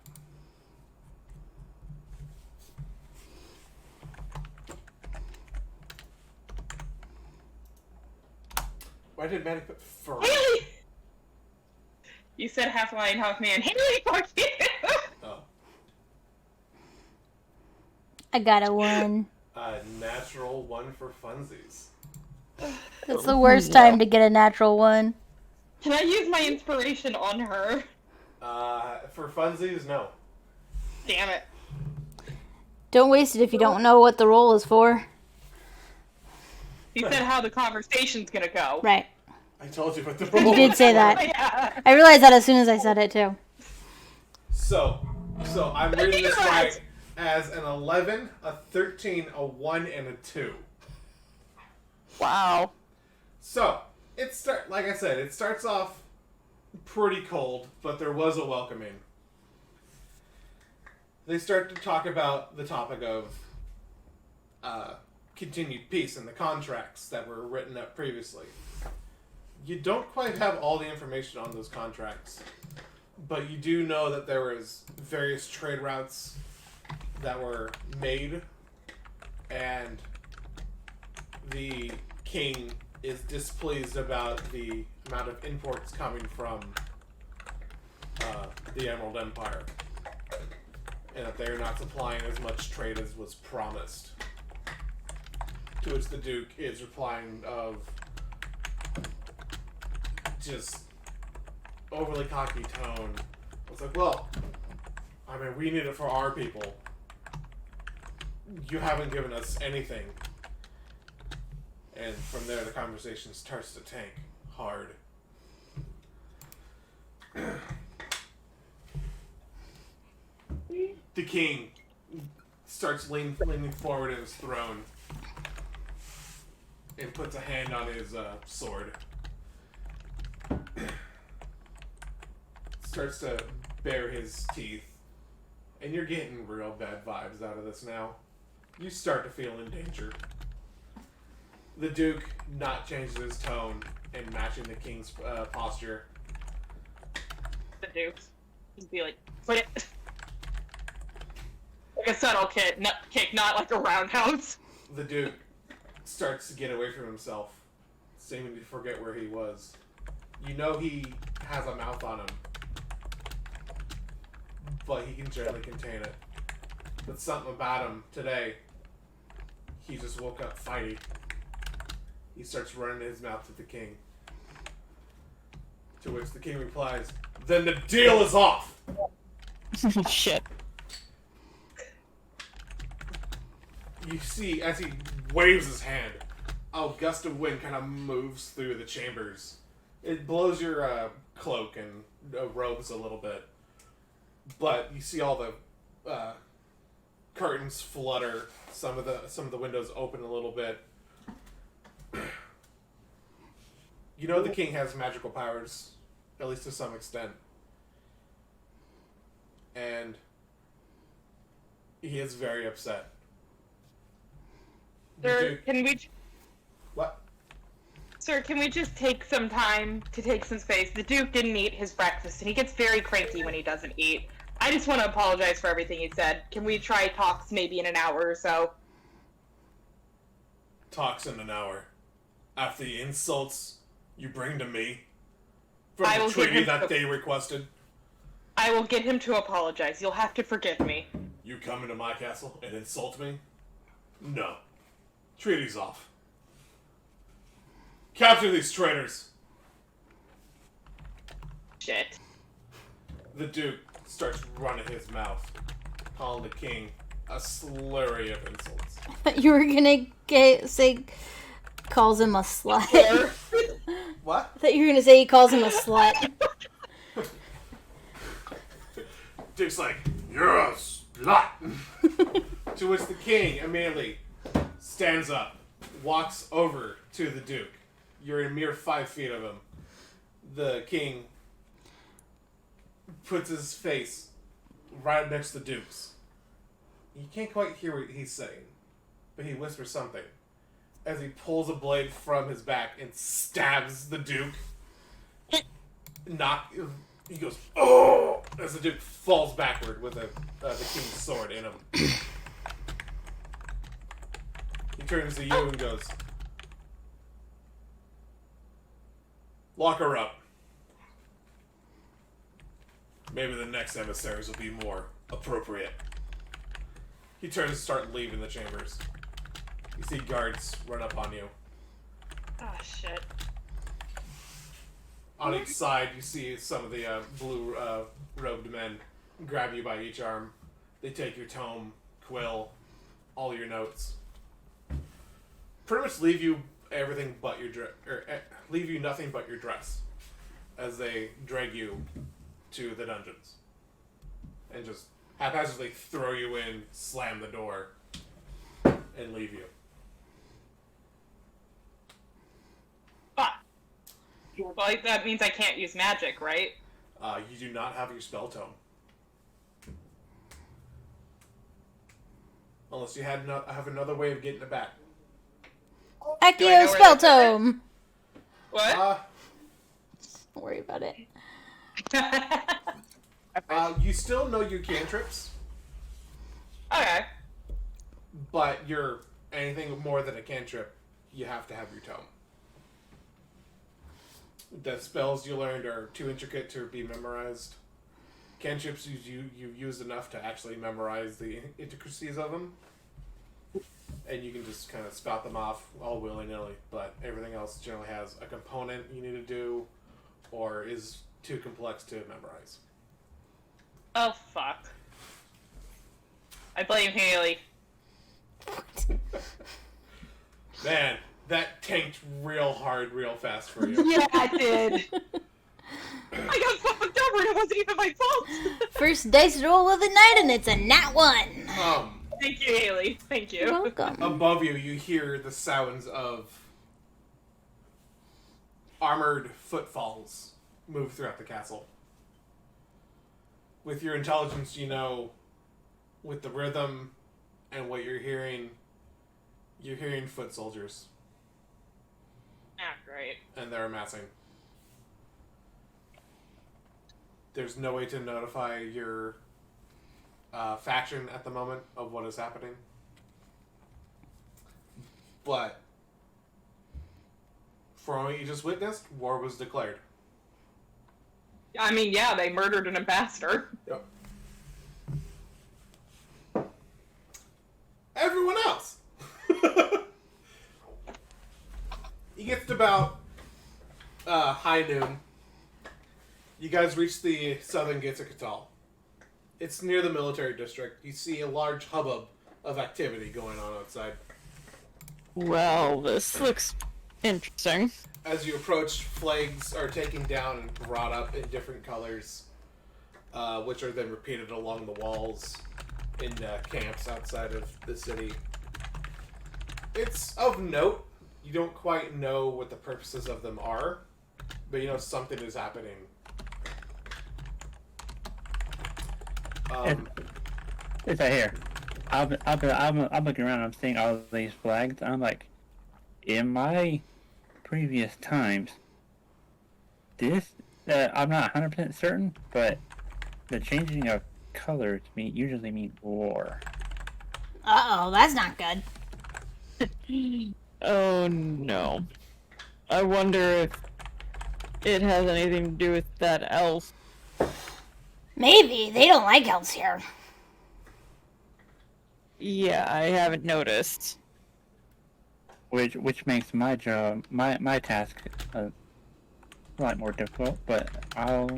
Why did Maddie put fur? Haley! You said half lion, half man. Haley, fuck you! Oh. I got a 1. Natural 1 for funsies. It's the worst time to get a natural 1. Can I use my inspiration on her? For funsies, no. Damn it. Don't waste it if you don't know what the roll is for. You said how the conversation's gonna go. Right. I told you what the You roll did say that. Yeah. I realized that as soon as I said it, too. So I'm reading this right as an 11, a 13, a 1, and a 2. Wow. So, like I said, it starts off pretty cold, but there was a welcoming. They start to talk about the topic of continued peace and the contracts that were written up previously. You don't quite have all the information on those contracts, but you do know that there was various trade routes that were made, and the king is displeased about the amount of imports coming from the Emerald Empire, and that they're not supplying as much trade as was promised. To which the Duke is replying of just overly cocky tone. It's like, well, I mean, we need it for our people. You haven't given us anything. And from there, the conversation starts to tank hard. The king starts leaning forward in his throne and puts a hand on his sword. Starts to bare his teeth. And you're getting real bad vibes out of this now. You start to feel in danger. The Duke not changes his tone and matching the king's posture. The Duke's. Just be like, quit it. Like a subtle kick, not like a roundhouse. The Duke starts to get away from himself, seeming to forget where he was. You know he has a mouth on him, but he can generally contain it. But something about him today, he just woke up fighting. He starts running his mouth to the king. To which the king replies, "Then the deal is off!" Shit. You see, as he waves his hand, a gust of wind kind of moves through the chambers. It blows your cloak and robes a little bit. But you see all the curtains flutter. Some of the windows open a little bit. You know the king has magical powers, at least to some extent. And he is very upset. Sir, can we... What? Sir, can we just take some time to take some space? The Duke didn't eat his breakfast, and he gets very cranky when he doesn't eat. I just want to apologize for everything he said. Can we try talks maybe in an hour or so? Talks in an hour. After the insults you bring to me? From I the will give treaty him that the- they requested? I will get him to apologize. You'll have to forgive me. You come into my castle and insult me? No. Treaty's off. Capture these traitors! Shit. The Duke starts running his mouth, calling the king a slurry of insults. You were gonna say calls him a slut. What? I thought you were gonna say he calls him a slut. Duke's like, you're a slut. To which the king immediately stands up, walks over to the Duke. You're a mere 5 feet of him. The king puts his face right next to the Duke's. You can't quite hear what he's saying, but he whispers something as he pulls a blade from his back and stabs the Duke. He goes, oh! As the Duke falls backward with the king's sword in him. He turns to you and goes, lock her up. Maybe the next emissaries will be more appropriate. He turns to start leaving the chambers. You see guards run up on you. Oh, shit. On each side, you see some of the blue robed men grab you by each arm. They take your tome, quill, all your notes. Pretty much leave you everything but your leave you nothing but your dress, as they drag you to the dungeons and just haphazardly throw you in, slam the door, and leave you. Fuck. Well, that means I can't use magic, right? You do not have your spell tome. Unless you have another way of getting it back. Accio spell tome! What? Don't worry about it. You still know your cantrips, Okay. but you're anything more than a cantrip, you have to have your tome. The spells you learned are too intricate to be memorized. Cantrips you've used enough to actually memorize the intricacies of them. And you can just kind of spout them off all willy-nilly, but everything else generally has a component you need to do, or is too complex to memorize. Oh, fuck. I blame Haley. Man, that tanked real hard, real fast for you. Yeah, I did. I got fucked over and it wasn't even my fault. First dice roll of the night, and it's a nat 1. Thank you, Haley. Thank you. You're welcome. Above you, you hear the sounds of armored footfalls move throughout the castle. With your intelligence, you know, with the rhythm and what you're hearing foot soldiers. Ah, great. And they're amassing. There's no way to notify your faction at the moment of what is happening. But from what you just witnessed, war was declared. I mean, yeah, they murdered an ambassador. Yep. Everyone else! You get to about high noon. You guys reach the southern gates of Catal. It's near the military district. You see a large hubbub of activity going on outside. Well, this looks interesting. As you approach, flags are taken down and brought up in different colors, which are then repeated along the walls in camps outside of the city. It's of note. You don't quite know what the purposes of them are, but you know something is happening. It's right here. I'm looking around. I'm seeing all of these flags. I'm like, in my previous times, this I'm not 100% certain, but the changing of colors usually mean war. Uh-oh, that's not good. Oh no. I wonder if it has anything to do with that elf. Maybe. They don't like elves here. Yeah, I haven't noticed. Which makes my job, my task a lot more difficult, but I'll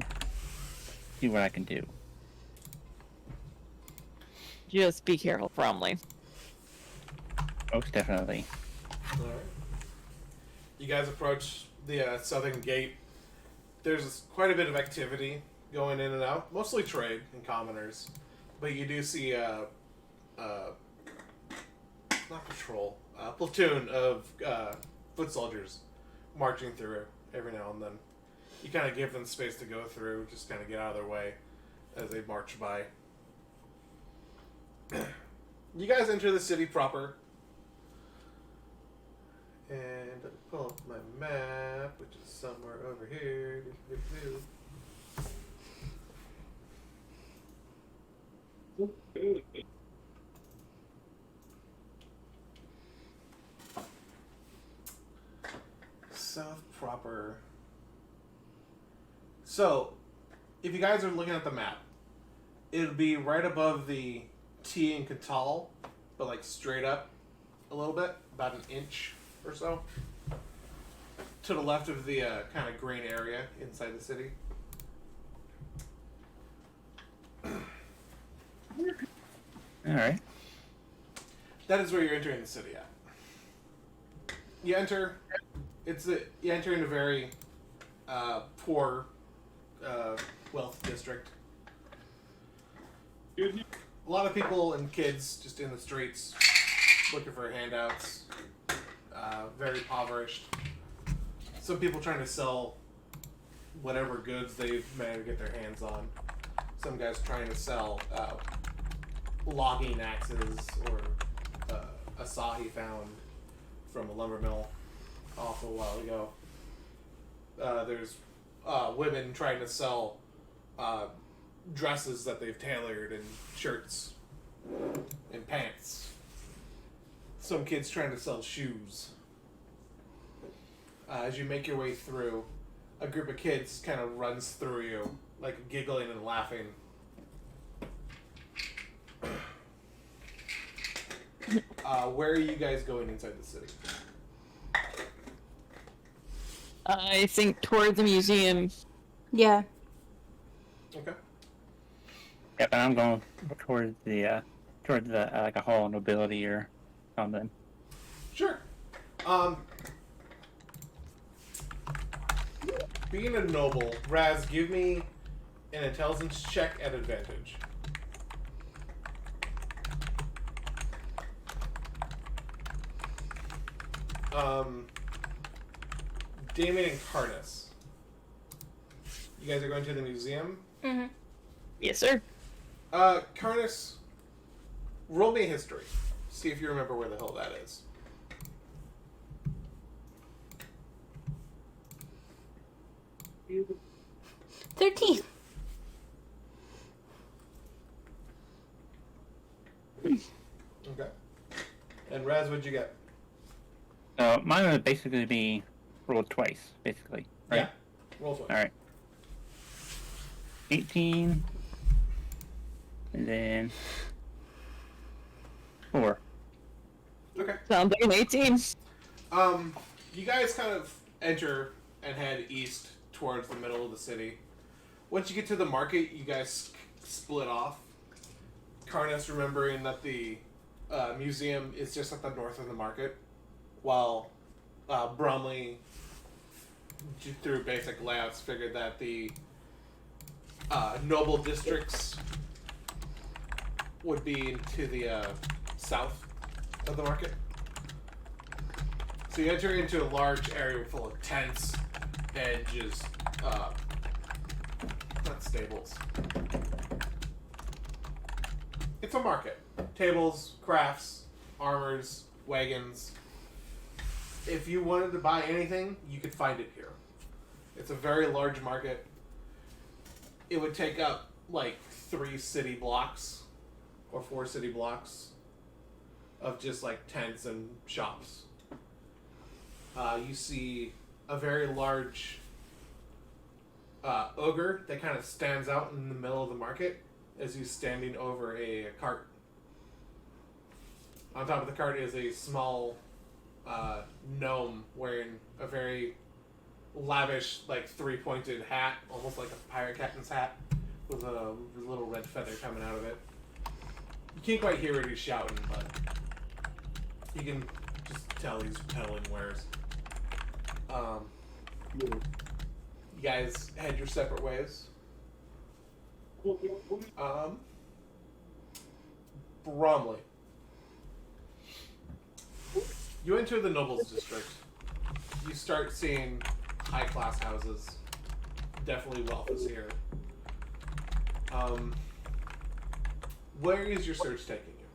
see what I can do. Just be careful, Bromley. Most definitely. Alright. You guys approach the southern gate. There's quite a bit of activity going in and out, mostly trade and commoners, but you do see not patrol, platoon of foot soldiers marching through every now and then. You kind of give them space to go through, just kind of get out of their way as they march by. You guys enter the city proper. And let me pull up my map, which is somewhere over here. South proper. So, if you guys are looking at the map, it'll be right above the T in Catal, but like straight up a little bit, about an inch or so, to the left of the kind of green area inside the city. Alright. That is where you're entering the city at. You enter. You enter in a very poor wealth district. A lot of people and kids just in the streets looking for handouts. Very impoverished. Some people trying to sell whatever goods they've managed to get their hands on. Some guys trying to sell logging axes or a saw he found from a lumber mill off a while ago. There's women trying to sell dresses that they've tailored and shirts and pants. Some kids trying to sell shoes. As you make your way through, a group of kids kind of runs through you, like giggling and laughing. Where are you guys going inside the city? I think toward the museum. Yeah. Okay. Yep, and I'm going towards the like a hall of nobility or something. Sure. Being a noble, Raz, give me an intelligence check at advantage. Damon and Cardis. You guys are going to the museum? Mm-hmm. Yes, sir. Cardis, roll me a history. See if you remember where the hell that is. You 13. Okay. And Raz, what'd you get? Mine would basically be rolled twice, basically. Right? Yeah. Roll twice. Alright. 18. And then 4. Okay. Sounds like an 18. You guys kind of enter and head east towards the middle of the city. Once you get to the market, you guys split off. Karnas remembering that the museum is just at the north of the market, while Brumley, through basic layouts, figured that the noble districts would be to the south of the market. So you enter into a large area full of tents and just not stables. It's a market. Tables, crafts, armors, wagons. If you wanted to buy anything, you could find it here. It's a very large market. It would take up like 3 city blocks or 4 city blocks of just like tents and shops. You see a very large ogre that kind of stands out in the middle of the market as he's standing over a cart. On top of the cart is a small gnome wearing a very lavish, like 3-pointed hat, almost like a pirate captain's hat, with a little red feather coming out of it. You can't quite hear what he's shouting, but you can just tell he's peddling wares. You guys head your separate ways. Bromley. You enter the Nobles District. You start seeing high-class houses. Definitely wealth is here. Where is your search taking you?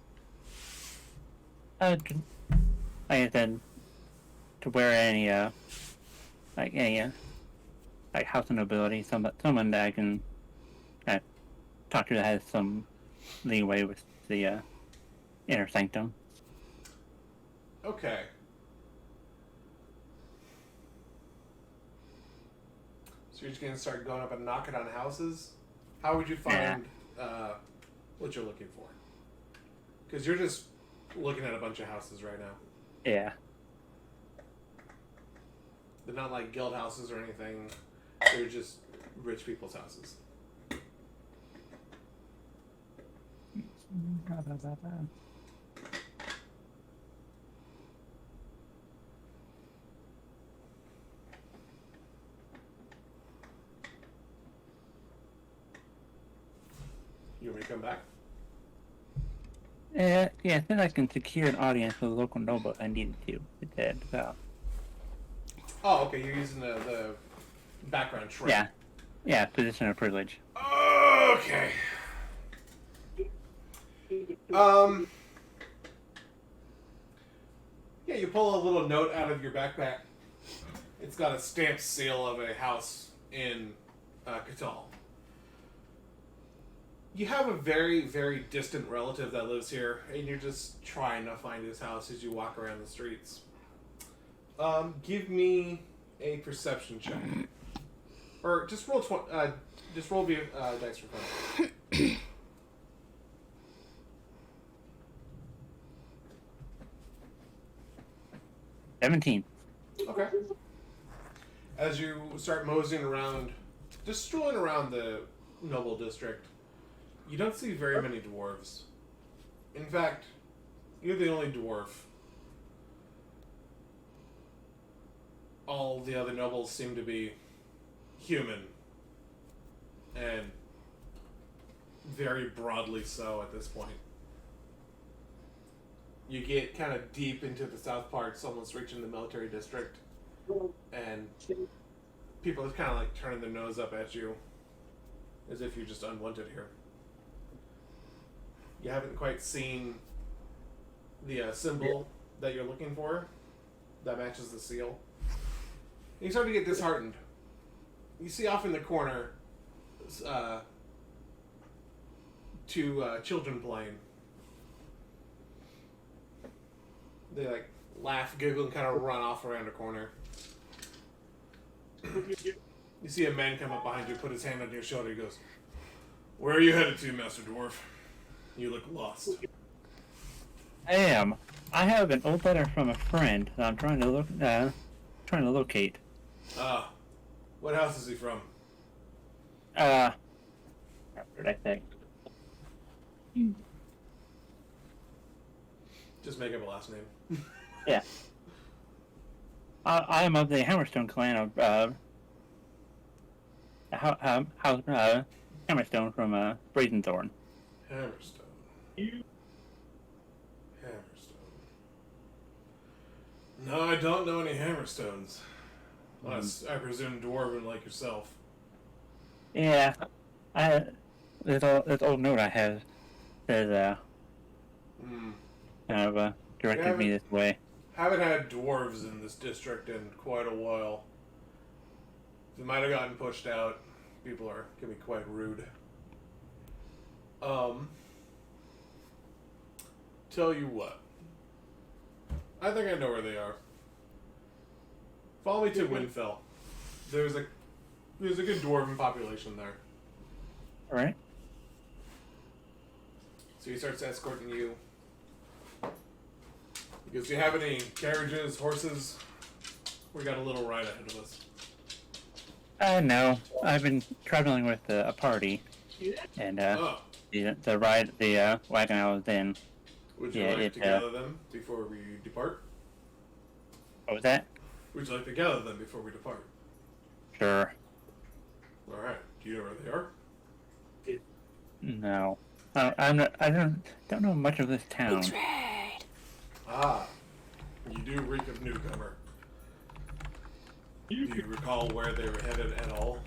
Like I said, to where any like house of nobility, someone that I can talk to that has some leeway with the inner sanctum. Okay. So you're just gonna start going up and knocking on houses? How would you find what you're looking for? Because you're just looking at a bunch of houses right now. Yeah. They're not like guild houses or anything. They're just rich people's houses. You want me to come back? Yeah, I think I can secure an audience with a local noble if I needed to. It did, so. Oh, okay. You're using the background trait. Yeah, position of privilege. Okay. Yeah, you pull a little note out of your backpack. It's got a stamped seal of a house in Catal. You have a very, very distant relative that lives here, and you're just trying to find his house as you walk around the streets. Give me a perception check, or just roll dice for fun. 17. Okay. As you start moseying around, just strolling around the noble district, you don't see very many dwarves. In fact, you're the only dwarf. All the other nobles seem to be human. And very broadly so at this point. You get kind of deep into the south parts, almost reaching the military district. And people are kind of like turning their nose up at you as if you're just unwanted here. You haven't quite seen the symbol that you're looking for that matches the seal. And you start to get disheartened. You see off in the corner two children playing. They like laugh, giggle, and kind of run off around a corner. You see a man come up behind you, put his hand on your shoulder. He goes, "Where are you headed to, Master Dwarf? You look lost." I am. I have an old letter from a friend that I'm trying to locate. What house is he from? What did I say? Just make up a last name. Yeah. I am of the Hammerstone clan of Hammerstone from Brazenthorn. Hammerstone. Hammerstone. No, I don't know any Hammerstones. Unless, I presume, dwarven like yourself. Yeah. This old note I have says kind of directed me this way. Haven't had dwarves in this district in quite a while. They might have gotten pushed out. People can be quite rude. Tell you what. I think I know where they are. Follow me to Windfell. There's a good dwarven population there. Alright. So he starts escorting you. He goes, "Do you have any carriages, horses? We got a little ride ahead of us." No. I've been traveling with a party. And the wagon I was in. Would you like to gather them before we depart? What was that? Would you like to gather them before we depart? Sure. All right. Do you know where they are? No. I don't know much of this town. Betrayed. Ah, you do reek of newcomer. Do you recall where they were headed at all?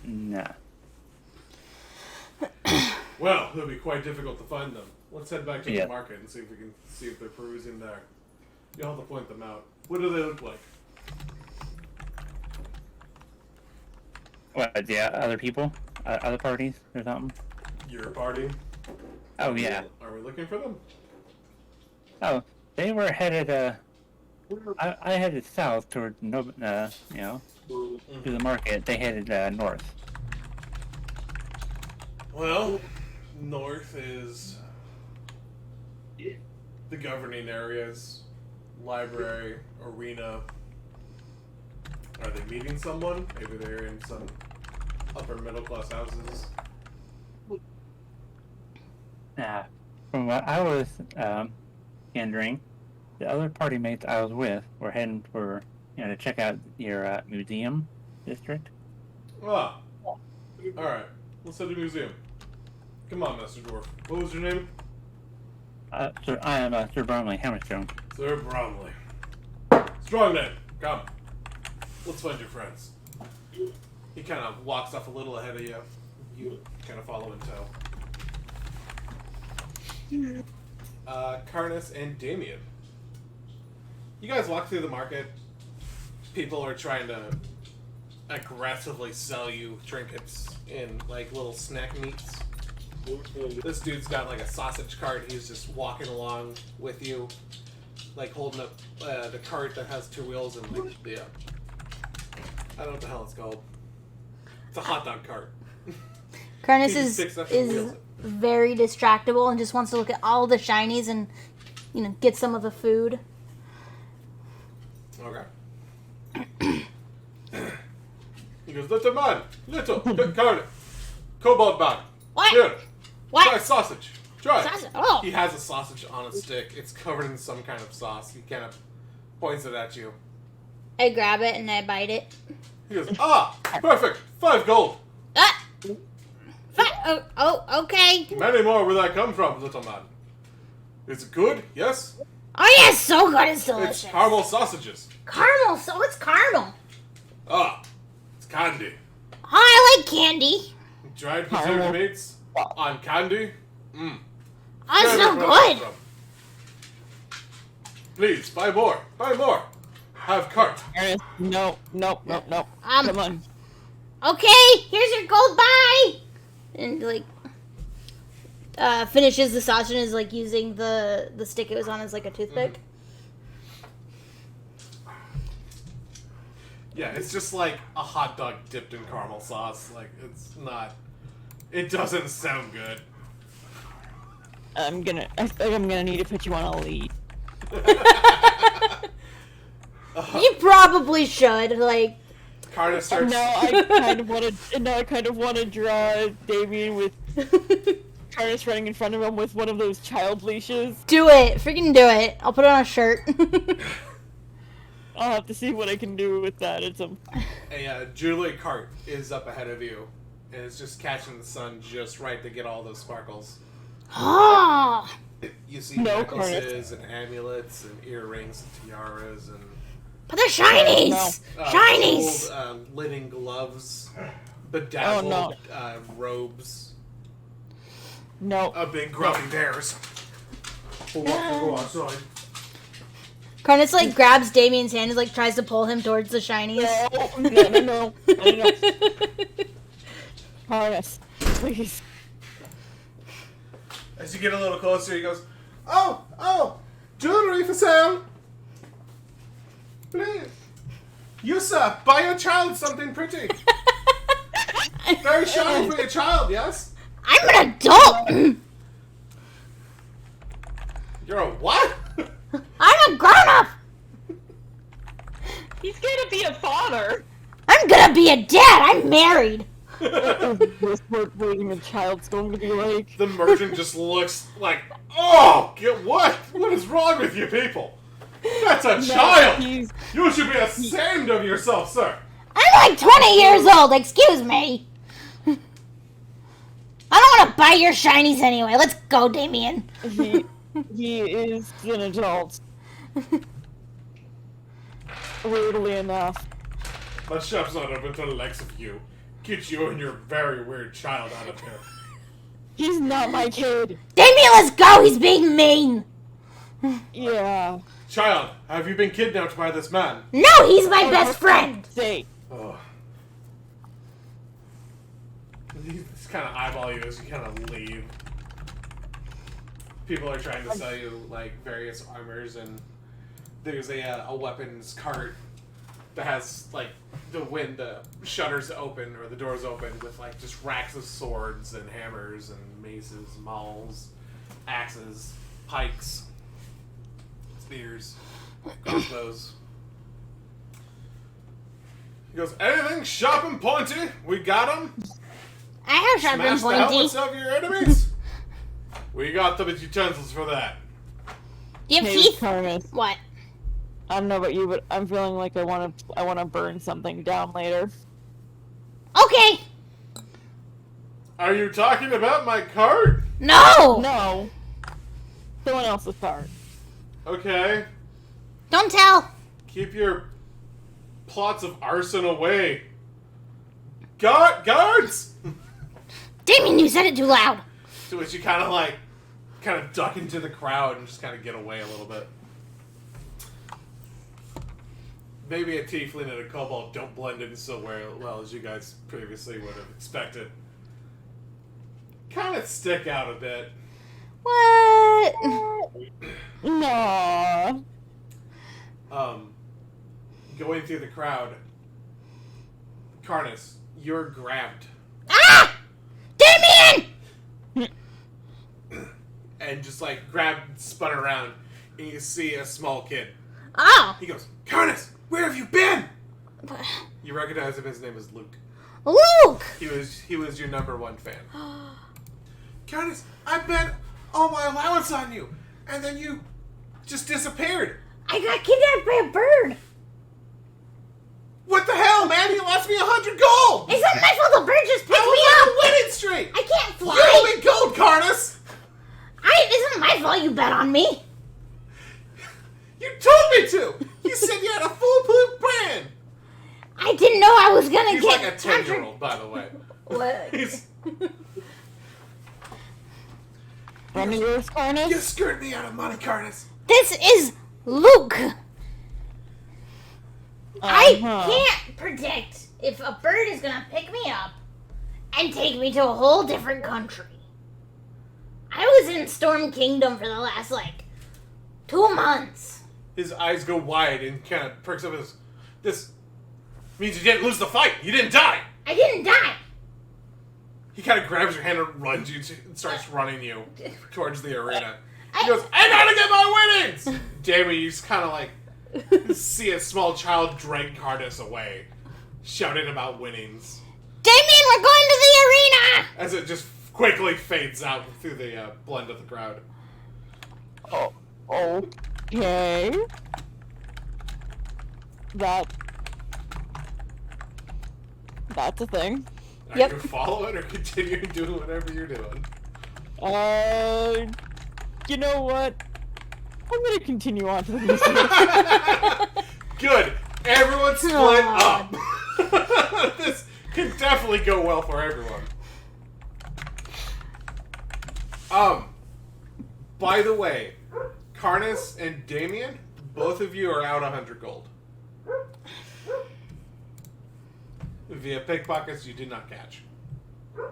Nah. Well, it'll be quite difficult to find them. Let's head back to Yeah. the market and see if we can see if they're perusing there. You'll have to point them out. What do they look like? What, the other people? Other parties or something? Your party? Oh, yeah. Are we looking for them? Oh, they were headed, I headed south toward, to the market. They headed, north. Well, north is the governing areas, library, arena. Are they meeting someone? Maybe they're in some upper middle class houses. Nah. From what I was, gathering, the other party mates I was with were heading for, to check out your, museum district. Ah. Alright. Let's head to the museum. Come on, Master Dwarf. What was your name? Sir, I am, Sir Bromley Hammerstone. Sir Bromley. Strong name. Come. Let's find your friends. He kind of walks off a little ahead of you. You kind of follow in tow. Karnas and Damien. You guys walk through the market. People are trying to aggressively sell you trinkets in like little snack meats. This dude's got like a sausage cart. He's just walking along with you, like holding up the cart that has two wheels and like the I don't know what the hell it's called. It's a hot dog cart. Karnas He just picks up and wheels is it. very distractible and just wants to look at all the shinies and, get some of the food. Okay. He goes, little man, little, cart, cobalt man. What? Here, What? try sausage. Try it. Sausage? Oh. He has a sausage on a stick. It's covered in some kind of sauce. He kind of points it at you. I grab it and I bite it. He goes, perfect, 5 gold. Ah! Okay. Many more where that come from, little man. Is it good? Yes? Oh yeah, it's so good, it's delicious. It's caramel sausages. Caramel, so what's caramel? It's candy. Oh, I like candy. Dried preserved meats on candy. Oh, it's so good. Please, buy more. Buy more. Have cart. Ernest, no. Come on. Okay, here's your gold, bye! And, finishes the sausage and is, using the stick it was on as, a toothpick. Yeah, it's just like a hot dog dipped in caramel sauce. It doesn't sound good. I think I'm gonna need to put you on a lead. You probably should, Carter starts... I kind of want to draw Damien with Carlos running in front of him with one of those child leashes. Do it. Freaking do it. I'll put it on a shirt. I'll have to see what I can do with that. A jewelry cart is up ahead of you, and it's just catching the sun just right to get all those sparkles. Oh! You see necklaces and amulets and earrings and tiaras and... But they're shinies! Shinies! Old, linen gloves, bedazzled robes. No. Big grumpy bears. We'll go outside. Karnas, grabs Damien's hand and, tries to pull him towards the shinies. No. Karnas, please. As you get a little closer, he goes, Oh! Jewelry for sale! Please. You, sir, buy your child something pretty. Very shiny for your child, yes? I'm an adult! You're a what? I'm a grown-up! He's gonna be a father. I'm gonna be a dad! I'm married! This what waiting a child's going to be like. The merchant just looks like, oh, what? What is wrong with you people? That's a child! He's, You should be ashamed of yourself, sir! I'm like 20 years old, excuse me. I don't want to buy your shinies anyway. Let's go, Damien. he is an adult. Weirdly enough. My shop's not open to the likes of you. Get you and your very weird child out of here. He's not my kid. Damien, let's go. He's being mean. Yeah. Child, have you been kidnapped by this man? No, he's my best friend. Say. Oh. He's kind of eyeball you as you kind of leave. People are trying to sell you like various armors, and there's a weapons cart that has like the shutters open or the doors open with like just racks of swords and hammers and maces, mauls, axes, pikes, spears, crossbows. He goes, anything sharp and pointy? We got them. I have sharp and Smash the helmets pointy. of your enemies. We got the utensils for that. Do you have Hey, teeth? Carmen. What? I don't know about you, but I'm feeling like I want to burn something down later. Okay. Are you talking about my cart? No. No. Someone else's part. Okay. Don't tell. Keep your plots of arson away. Guards! Damien, you said it too loud. To which you kind of duck into the crowd and just kind of get away a little bit. Maybe a tiefling and a kobold don't blend in so well as you guys previously would have expected. Kind of stick out a bit. What? No. Going through the crowd, Karnas, you're grabbed. Ah! Damien! And just like grabbed, spun around, and you see a small kid. Oh. He goes, Karnas, where have you been? You recognize him, his name is Luke. Luke! He was your number one fan. Karnas, I bet all my allowance on you, and then you just disappeared. I got kidnapped by a bird. What the hell, man? You lost me 100 gold! It's not my fault. The bird just picked I me was on up. a winning streak! I can't fly. You owe me gold, Karnas! It isn't my fault you bet on me. You told me to! You said you had a foolproof plan! I didn't know I was gonna He's get like a 10-year-old, by the way. What? He's... Run yours, You Carnage? screwed me out of money, Karnas. This is Luke. I Uh-huh. can't predict if a bird is gonna pick me up and take me to a whole different country. I was in Storm Kingdom for the last, 2 months. His eyes go wide and kind of perks up his... This means you didn't lose the fight. You didn't die. I didn't die. He kind of grabs your hand and runs you and starts running you towards the arena. He goes, I gotta get my winnings! Jamie, you just kind of see a small child drag Karnas away, shouting about winnings. Damien, we're going to the arena! As it just quickly fades out through the blend of the crowd. Oh, okay. That's a thing. Are Yep. you following or continuing doing whatever you're doing? You know what? I'm gonna continue on to the museum. Good. Everyone split Aw. up. This can definitely go well for everyone. By the way, Karnas and Damien, both of you are out 100 gold. Via pickpockets you did not catch.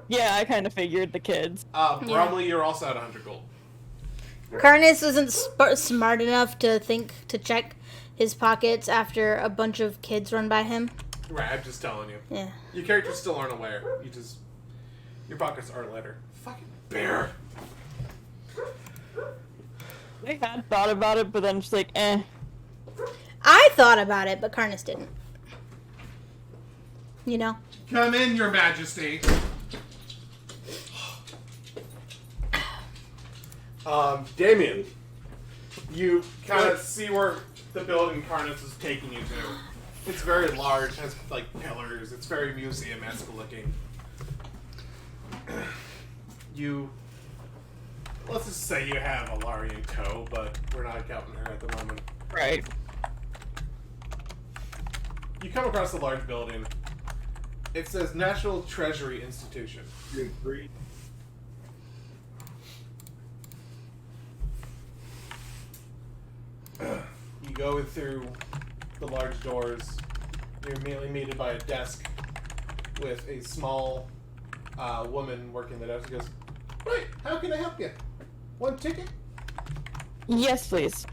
Yeah, I kind of figured the kids. Bromley, you're also at 100 gold. Karnas isn't smart enough to check his pockets after a bunch of kids run by him. Right, I'm just telling you. Yeah. Your characters still aren't aware. Your pockets are lighter. Fucking bear. I had thought about it, but then just eh. I thought about it, but Karnas didn't. you know. Come in, Your Majesty. Damien, you kind of see where the building Carnus is taking you to. It's very large, has like pillars. It's very museum-esque looking. Let's just say you have Alari in tow, but we're not counting her at the moment. Right. You come across a large building. It says National Treasury Institution. You go through the large doors. You're immediately meted by a desk with a small woman working the desk. She goes, "Right, how can I help you? One ticket? Yes, please.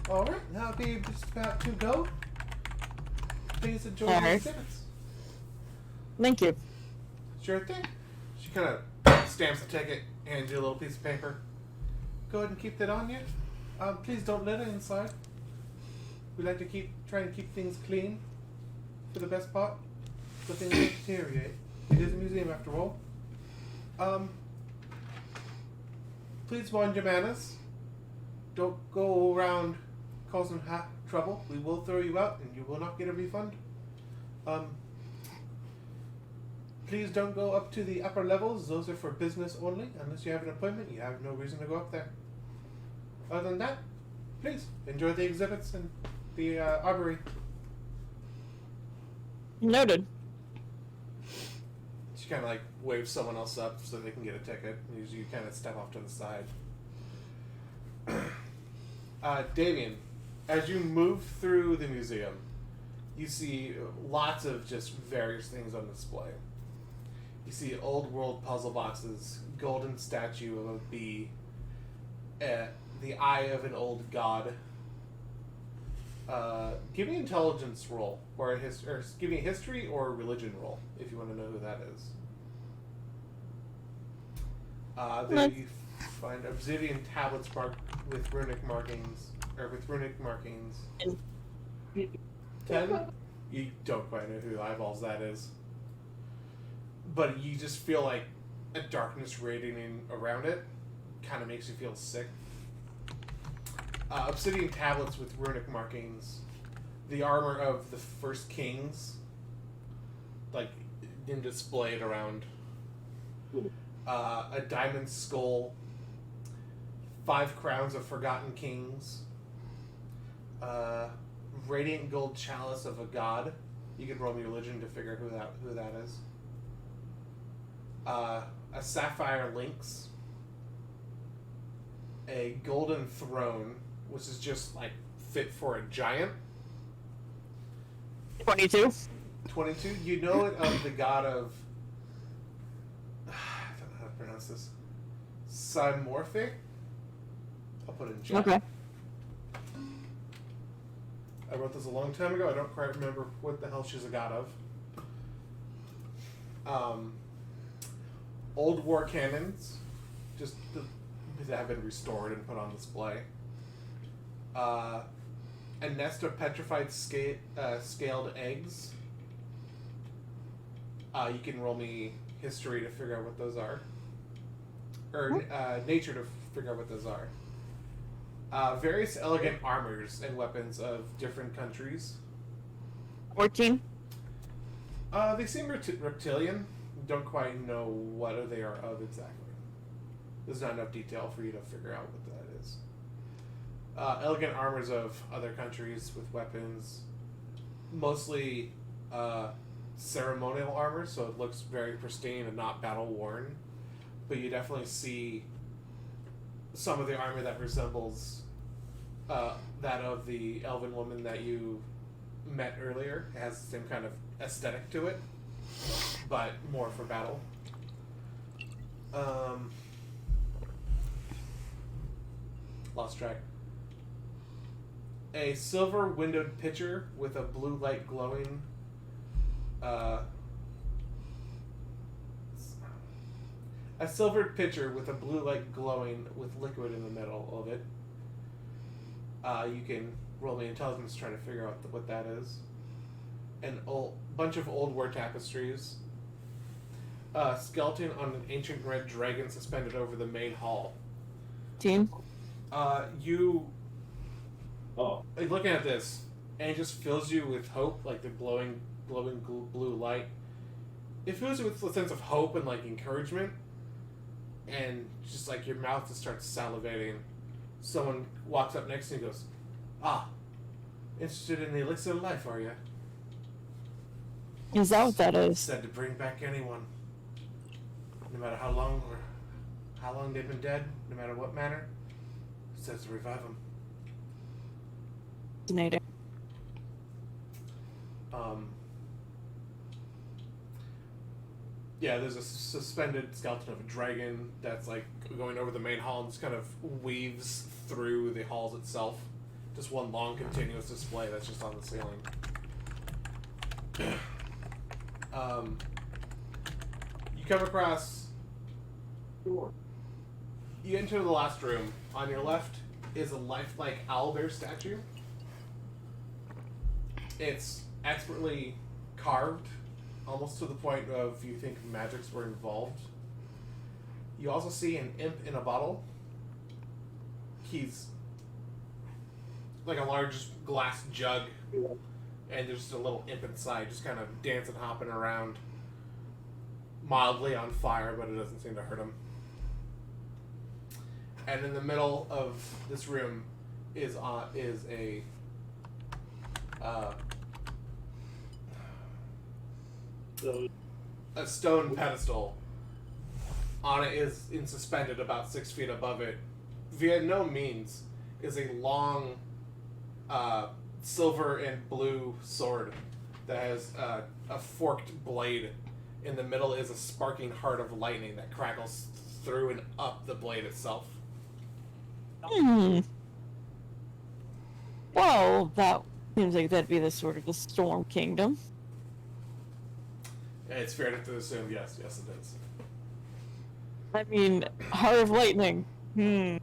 All right, that'll be just about to go. Please enjoy the Alright. exhibits." Thank you. Sure thing. She kind of stamps the ticket, hands you a little piece of paper. Go ahead and keep that on you. Please don't litter inside. We like to try and keep things clean for the best part, so things don't deteriorate. It is a museum after all. Please mind your manners. Don't go around causing trouble. We will throw you out, and you will not get a refund. Please don't go up to the upper levels. Those are for business only. Unless you have an appointment, you have no reason to go up there. Other than that, please enjoy the exhibits and the arbory. Noted. She kind of like waves someone else up so they can get a ticket. You kind of step off to the side. Damien, as you move through the museum, you see lots of just various things on display. You see old world puzzle boxes, golden statue of a bee, the eye of an old god. Give me an intelligence roll, or give me a history or a religion roll, if you want to know who that is. There you find obsidian tablets marked with runic markings, 10? You don't quite know who eyeballs that is. But you just feel like a darkness radiating around it. Kind of makes you feel sick. Obsidian tablets with runic markings. The armor of the first kings. Like, displayed around. A diamond skull. 5 crowns of forgotten kings. Radiant gold chalice of a god. You can roll me religion to figure out who that is. A sapphire lynx. A golden throne, which is just like fit for a giant. 22. 22. You know it of the god of. I don't know how to pronounce this. Simorphic? I'll put it in chat. Okay. I wrote this a long time ago. I don't quite remember what the hell she's a god of. Old war cannons, just that have been restored and put on display. A nest of petrified scaled eggs. You can roll me history to figure out what those are. Or nature to figure out what those are. Various elegant armors and weapons of different countries. 14. They seem reptilian. Don't quite know what they are of exactly. There's not enough detail for you to figure out what that is. Elegant armors of other countries with weapons. Mostly ceremonial armor, so it looks very pristine and not battle-worn. But you definitely see some of the armor that resembles that of the elven woman that you met earlier. It has the same kind of aesthetic to it, but more for battle. Lost track. A silver windowed pitcher with a blue light glowing. A silvered pitcher with a blue light glowing with liquid in the middle of it. You can roll me intelligence to try to figure out what that is. bunch of old war tapestries, a skeleton on an ancient red dragon suspended over the main hall. Team? You like looking at this, and it just fills you with hope, like the glowing blue light. It fills you with a sense of hope and like encouragement, and just like your mouth just starts salivating. Someone walks up next to you and goes, "Ah, interested in the elixir of life, are you?" Is that what that is? Said to bring back anyone, no matter how long they've been dead, no matter what manner. It says to revive them. Fascinating. Yeah, there's a suspended skeleton of a dragon that's like going over the main hall and just kind of weaves through the halls itself. Just one long continuous display that's just on the ceiling. You come across... You enter the last room. On your left is a lifelike owlbear statue. It's expertly carved, almost to the point of you think magics were involved. You also see an imp in a bottle. He's like a large glass jug, and there's just a little imp inside, just kind of dancing, hopping around, mildly on fire, but it doesn't seem to hurt him. And in the middle of this room is a stone pedestal. On it is suspended about 6 feet above it, via no means, is a long silver and blue sword that has a forked blade. In the middle is a sparking heart of lightning that crackles through and up the blade itself. Well, that seems like that'd be the sort of the Storm Kingdom. It's fair to assume, yes it is. I mean, Heart of Lightning. Couldn't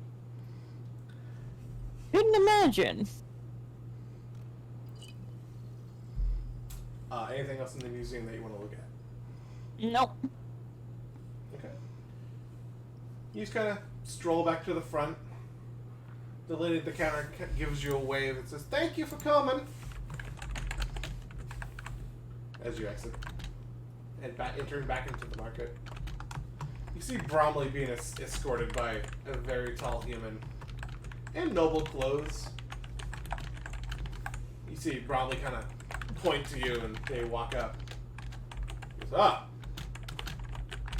imagine. Anything else in the museum that you want to look at? Nope. Okay. You just kind of stroll back to the front. The lady at the counter gives you a wave and says, "Thank you for coming," as you exit and entering back into the market. You see Bromley being escorted by a very tall human in noble clothes. You see Bromley kind of point to you, and they walk up. He goes, "Ah,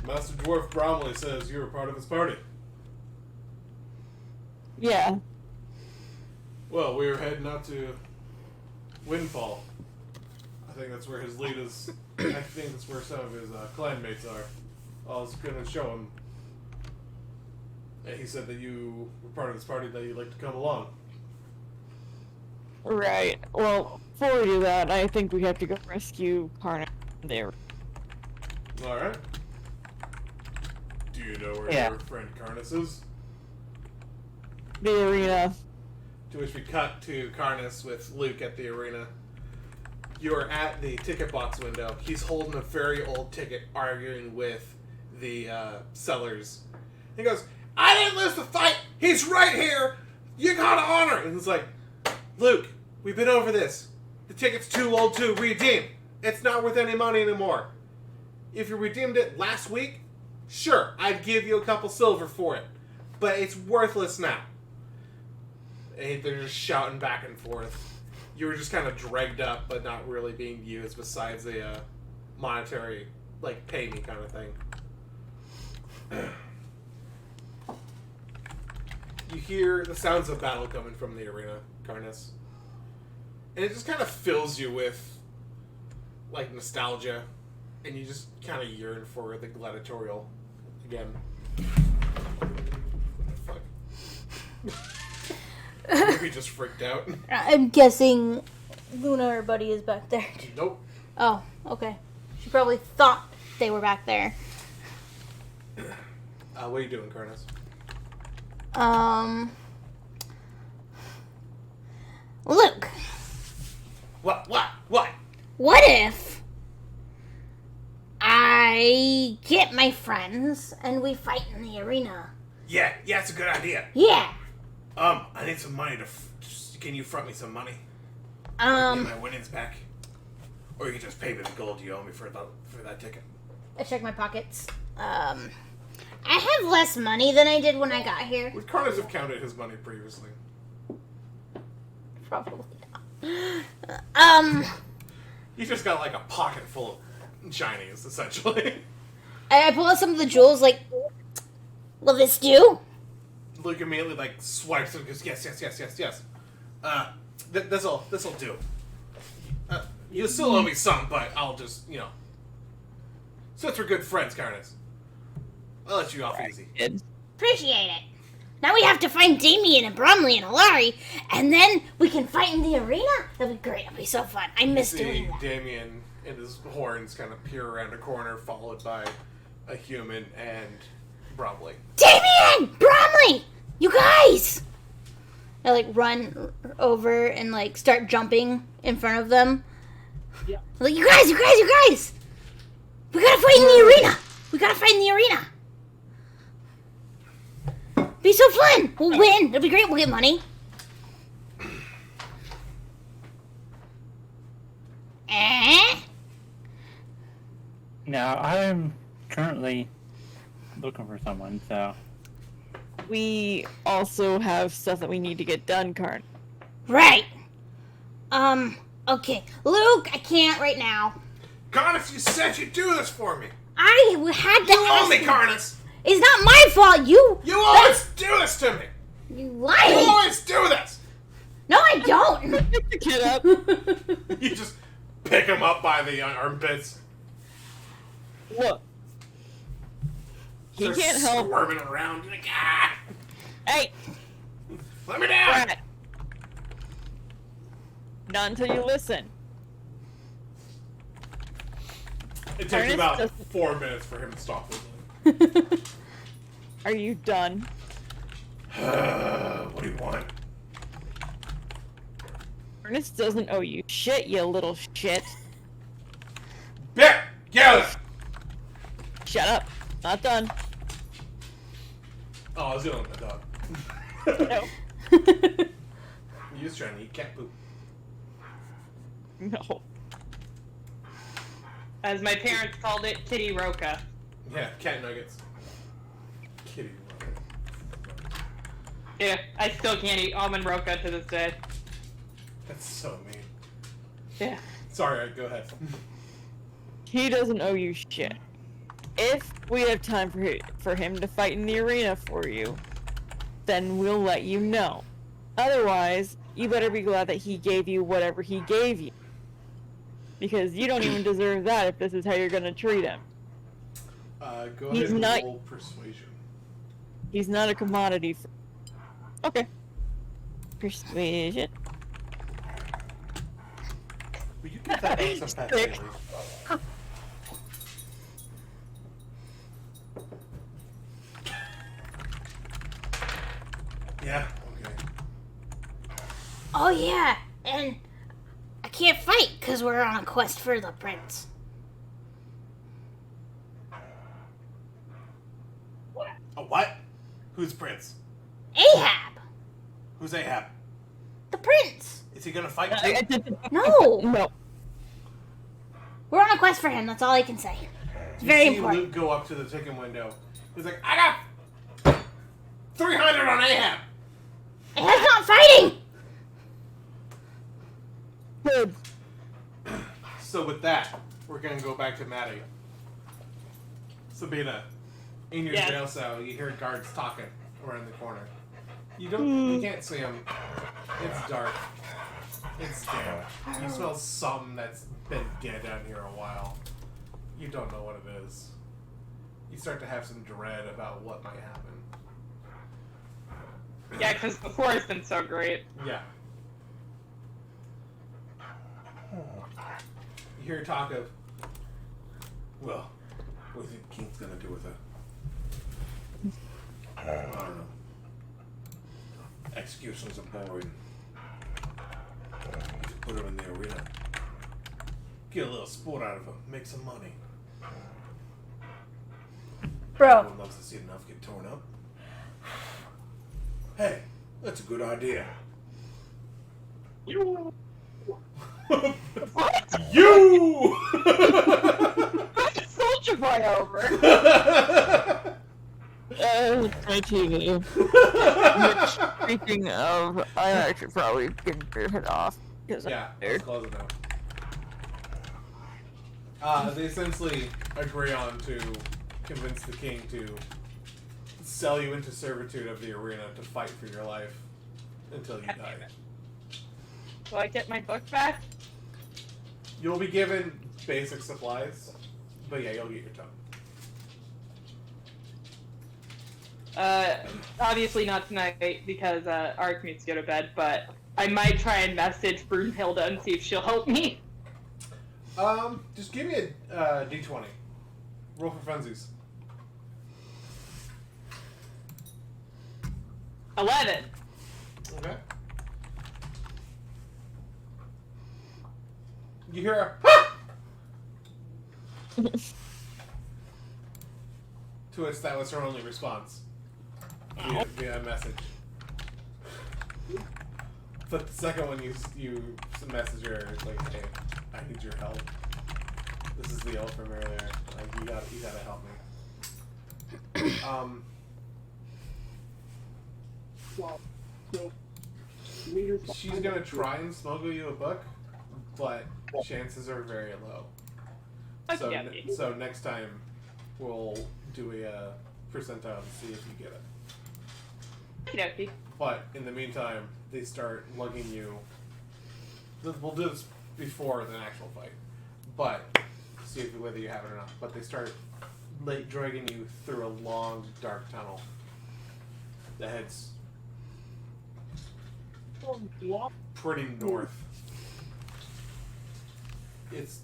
Master Dwarf Bromley says you were part of his party." Yeah. Well, we were heading out to Windfall. I think that's where his lead is. I think that's where some of his clanmates are. I was going to show him. And he said that you were part of this party, that you'd like to come along. Right. Well, before we do that, I think we have to go rescue Karna there. Alright. Do you know where Yeah. your friend Karnas is? The arena. To which we cut to Karnas with Luke at the arena. You are at the ticket box window. He's holding a very old ticket, arguing with the sellers. He goes, "I didn't lose the fight! He's right here! You gotta honor!" And it's like, "Luke, we've been over this. The ticket's too old to redeem. It's not worth any money anymore. If you redeemed it last week, sure, I'd give you a couple silver for it. But it's worthless now." And they're just shouting back and forth. You were just kind of dragged up, but not really being used besides the monetary, like, pay me kind of thing. You hear the sounds of battle coming from the arena, Karnas. And it just kind of fills you with, like, nostalgia. And you just kind of yearn for the gladiatorial again. What the fuck? Maybe just freaked out. I'm guessing Luna, her buddy, is back there. Nope. Oh, okay. She probably thought they were back there. What are you doing, Karnas? Luke. What? what if I get my friends and we fight in the arena? Yeah, it's a good idea. Yeah. I need some money to. Can you front me some money? Get my winnings back, or you can just pay me the gold you owe me for that ticket. I check my pockets. I have less money than I did when I got here. Would Carlos have counted his money previously? Probably not. You just got like a pocket full of shinies, essentially. I pull out some of the jewels, like, will this do? Luke immediately like swipes and goes, yes. This'll do. You still owe me some, but I'll just, since we're good friends, Carlos, I'll let you off easy. Appreciate it. Now we have to find Damien and Bromley and Alari, and then we can fight in the arena? That'll be great. It'll be so fun. I miss doing that. Damien and his horns kind of peer around a corner, followed by a human and Bromley. Damien! Bromley! You guys! I like run over and like start jumping in front of them. Yeah. I'm like, you guys! We gotta fight in the arena! Be so fun! We'll win! It'll be great, we'll get money. Now, I'm currently looking for someone, so... We also have stuff that we need to get done, Karn. Right. Okay. Luke, I can't right now. Carlos, you said you'd do this for me! I had to You owe ask me, you. Carlos! It's not my fault, you always do this to me! You You lying! always do this! No, I don't! Pick the kid up. You just pick him up by the armpits. Look. He They're can't help. squirming around. Like, ah! Hey, Let me down! Brad. Not until you listen. It takes Ernest about doesn't- 4 minutes for him to stop whistling. Are you done? What do you want? Ernest doesn't owe you shit, you little shit. Bick! Get out of there! Shut up. Not done. Oh, I was dealing with my dog. No. He was trying to eat cat poop. No. As my parents called it, Kitty Roca. Yeah, cat nuggets. Kitty. Yeah, I still can't eat almond Roca to this day. That's so mean. Yeah. Sorry, go ahead. He doesn't owe you shit. If we have time for him to fight in the arena for you, then we'll let you know. Otherwise, you better be glad that he gave you whatever he gave you. Because you don't even deserve that if this is how you're gonna treat him. Go He's ahead and not- roll persuasion. He's not a commodity. Okay. Persuasion. Will you get that on some pet Sick. daily? Yeah, okay. Oh yeah, and I can't fight because we're on a quest for the prince. A what? Who's Prince? Ahab! Who's Ahab? The prince! Is he gonna fight too? No! No. We're on a quest for him, that's all I can say. It's very You see important. Luke go up to the ticket window. He's like, I got 300 on Ahab! Ahab's not fighting! Good. So with that, we're gonna go back to Maddie. Sabina, in your Yes. jail cell, you hear guards talking around the corner. You can't see them. It's dark. It's damp. You smell something that's been dead down here a while. You don't know what it is. You start to have some dread about what might happen. Yeah, because before it's been so great. Yeah. You hear talk of, well, what do you think the king's gonna do with it? I don't know. Executions are boring. You should put him in the arena. Get a little sport out of him. Make some money. Bro. Everyone loves to see enough get torn up. Hey, that's a good idea. What? You! Soldier boy over. My TV. Speaking of, I actually probably get your head off. Yeah, let's close it down. They essentially agree on to convince the king to sell you into servitude of the arena to fight for your life until you die. Will I get my book back? You'll be given basic supplies, but yeah, you'll get your tongue. Obviously not tonight because Ark needs to go to bed, but I might try and message Brunhilde and see if she'll help me. Just give me a d20. Roll for funsies. 11. Okay. You hear a "Ha!" To which that was her only response via message. But the second one you message her, it's like, hey, I need your help. This is the elf from earlier. Like, you gotta help me. She's gonna try and smuggle you a book, but chances are very low. Okay. So next time we'll do a percentile and see if you get it. Okey-dokey. But in the meantime, they start lugging you. We'll do this before the actual fight, but see whether you have it or not. But they start dragging you through a long, dark tunnel that heads pretty north. It's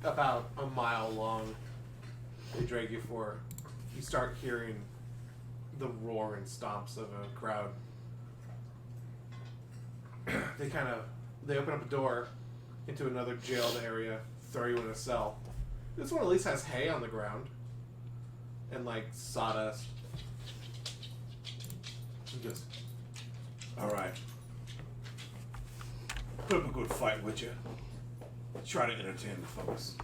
about a mile long. They drag you for. You start hearing the roar and stomps of a crowd. They open up a door into another jailed area, throw you in a cell. This one at least has hay on the ground and like sawdust. He goes, Alright. Put up a good fight, would you? Try to entertain the folks.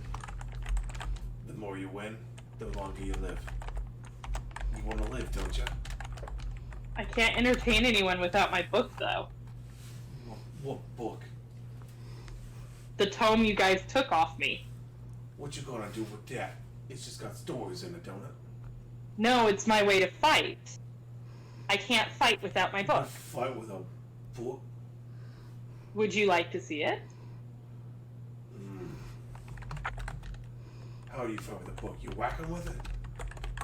The more you win, the longer you live. You want to live, don't you? I can't entertain anyone without my book, though. What book? The tome you guys took off me. What you gonna do with that? It's just got stories in it, don't it? No, it's my way to fight. I can't fight without my You book. fight with a book? Would you like to see it? How do you fight with a book? You whacking with it?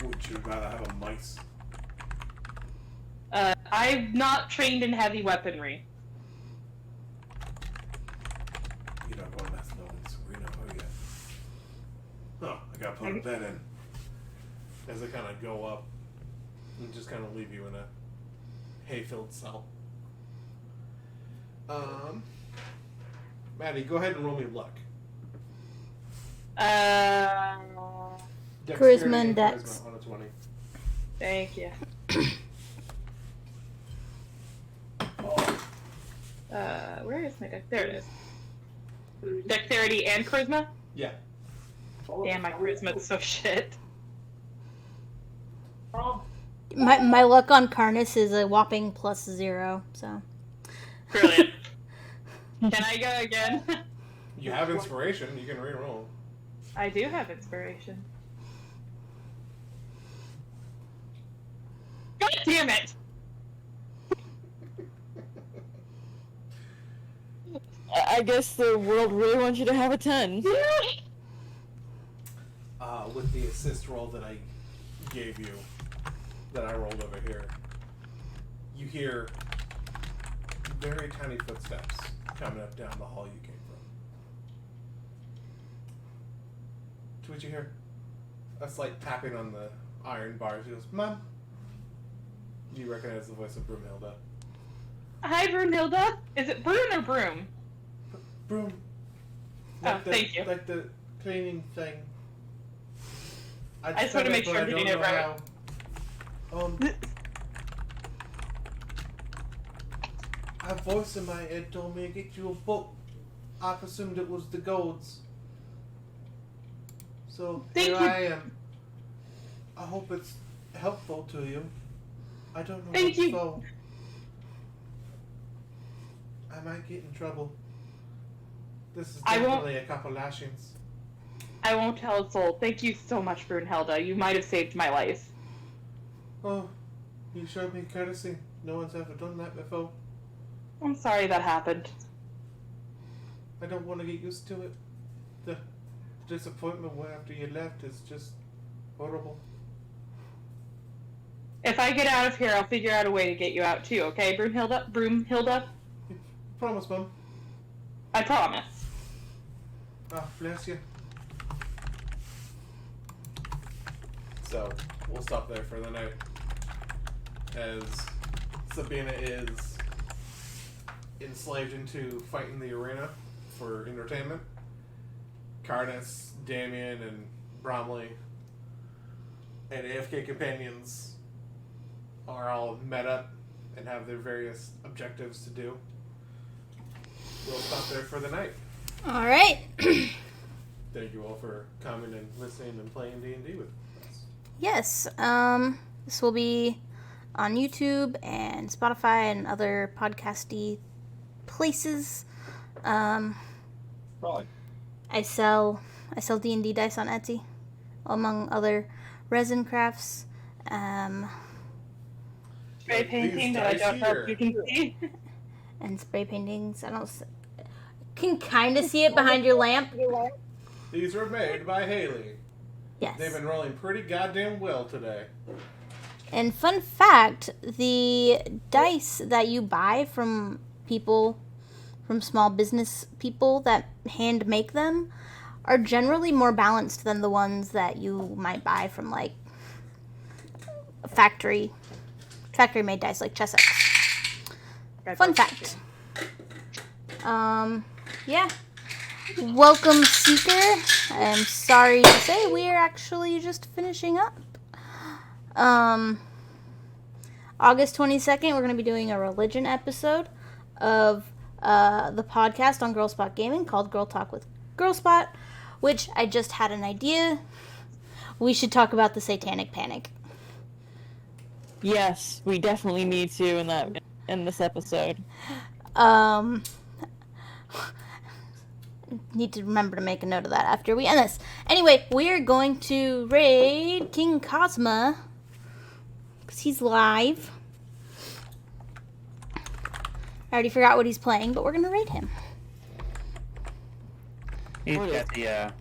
Would you rather have a mice? I'm not trained in heavy weaponry. You're not going to mess no in this arena, are you? Oh, I gotta put a bet in. as they kind of go up and just kind of leave you in a hay-filled cell. Maddie, go ahead and roll me luck. Dexterity Charisma and Dex. Charisma on a 20. Thank you. Where is my dex? There it is. Dexterity and charisma? Yeah. Damn, my charisma is so shit. My luck on Karnas is a whopping +0, so. Brilliant. Can I go again? You have inspiration. You can re-roll. I do have inspiration. God damn it! I guess the world really wants you to have a 10. With the assist roll that I gave you, that I rolled over here, you hear very tiny footsteps coming up down the hall you came from. To which you hear a slight tapping on the iron bars. He goes, "Mom." You recognize the voice of Brunhilde. Hi, Brunhilde. Is it Brun or Broom? Broom. Thank you. Like the cleaning thing. I just want to make sure I'm getting it right. A voice in my head told me to get you a book. I presumed it was the gold's. So here I am. I hope it's helpful to you. I don't know Thank you. for. I might get in trouble. This is definitely a couple lashings. I won't tell a soul. Thank you so much, Brunhilde. You might have saved my life. Oh, you showed me courtesy. No one's ever done that before. I'm sorry that happened. I don't want to get used to it. The disappointment after you left is just horrible. If I get out of here, I'll figure out a way to get you out too, okay, Broomhilda? Promise, Mum. I promise. Ah, bless you. So, we'll stop there for the night. As Sabina is enslaved into fighting the arena for entertainment. Karnas, Damien, and Bromley and AFK companions are all met up and have their various objectives to do. We'll stop there for the night. All right. Thank you all for coming and listening and playing D&D with us. Yes. This will be on YouTube and Spotify and other podcasty places. Probably. I sell D&D dice on Etsy, among other resin crafts. Spray painting that I don't know if you can see. And spray paintings. Can kind of see it behind your lamp. These were made by Haley. Yes. They've been rolling pretty goddamn well today. And fun fact, the dice that you buy from people, from small business people that hand make them, are generally more balanced than the ones that you might buy from like factory made dice like Chessex. Fun fact. Yeah. Welcome, Seeker. I'm sorry to say we are actually just finishing up. August 22nd, we're going to be doing a religion episode of the podcast on Girlspot Gaming called Girl Talk with Girlspot, which I just had an idea. We should talk about the Satanic Panic. Yes, we definitely need to in this episode. Need to remember to make a note of that after we end this. Anyway, we're going to raid King Cosma because he's live. I already forgot what he's playing, but we're going to raid him. He's got the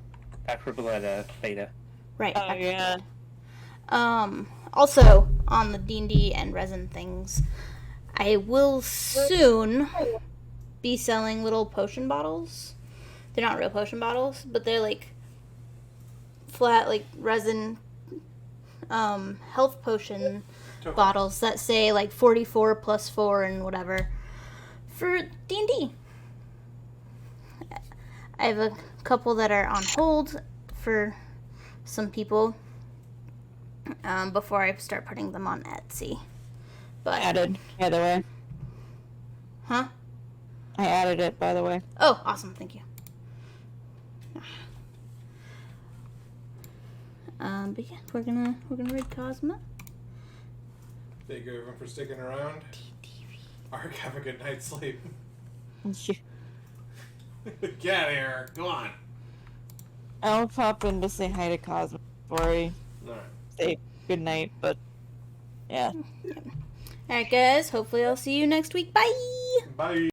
Acrobaleta beta. Right. Oh, yeah. Also, on the D&D and resin things, I will soon be selling little potion bottles. They're not real potion bottles, but they're like flat, like resin health potion bottles that say like 44 plus 4 and whatever for D&D. I have a couple that are on hold for some people before I start putting them on Etsy. But Added, by the way. Huh? I added it, by the way. Oh, awesome! Thank you. But yeah, we're gonna read Cosma. Thank you everyone for sticking around. Ark, have a good night's sleep. Get out of here. Go on. I'll pop in to say hi to Cosmo before I Alright. say good night, but yeah. Alright, guys. Hopefully, I'll see you next week. Bye. Bye.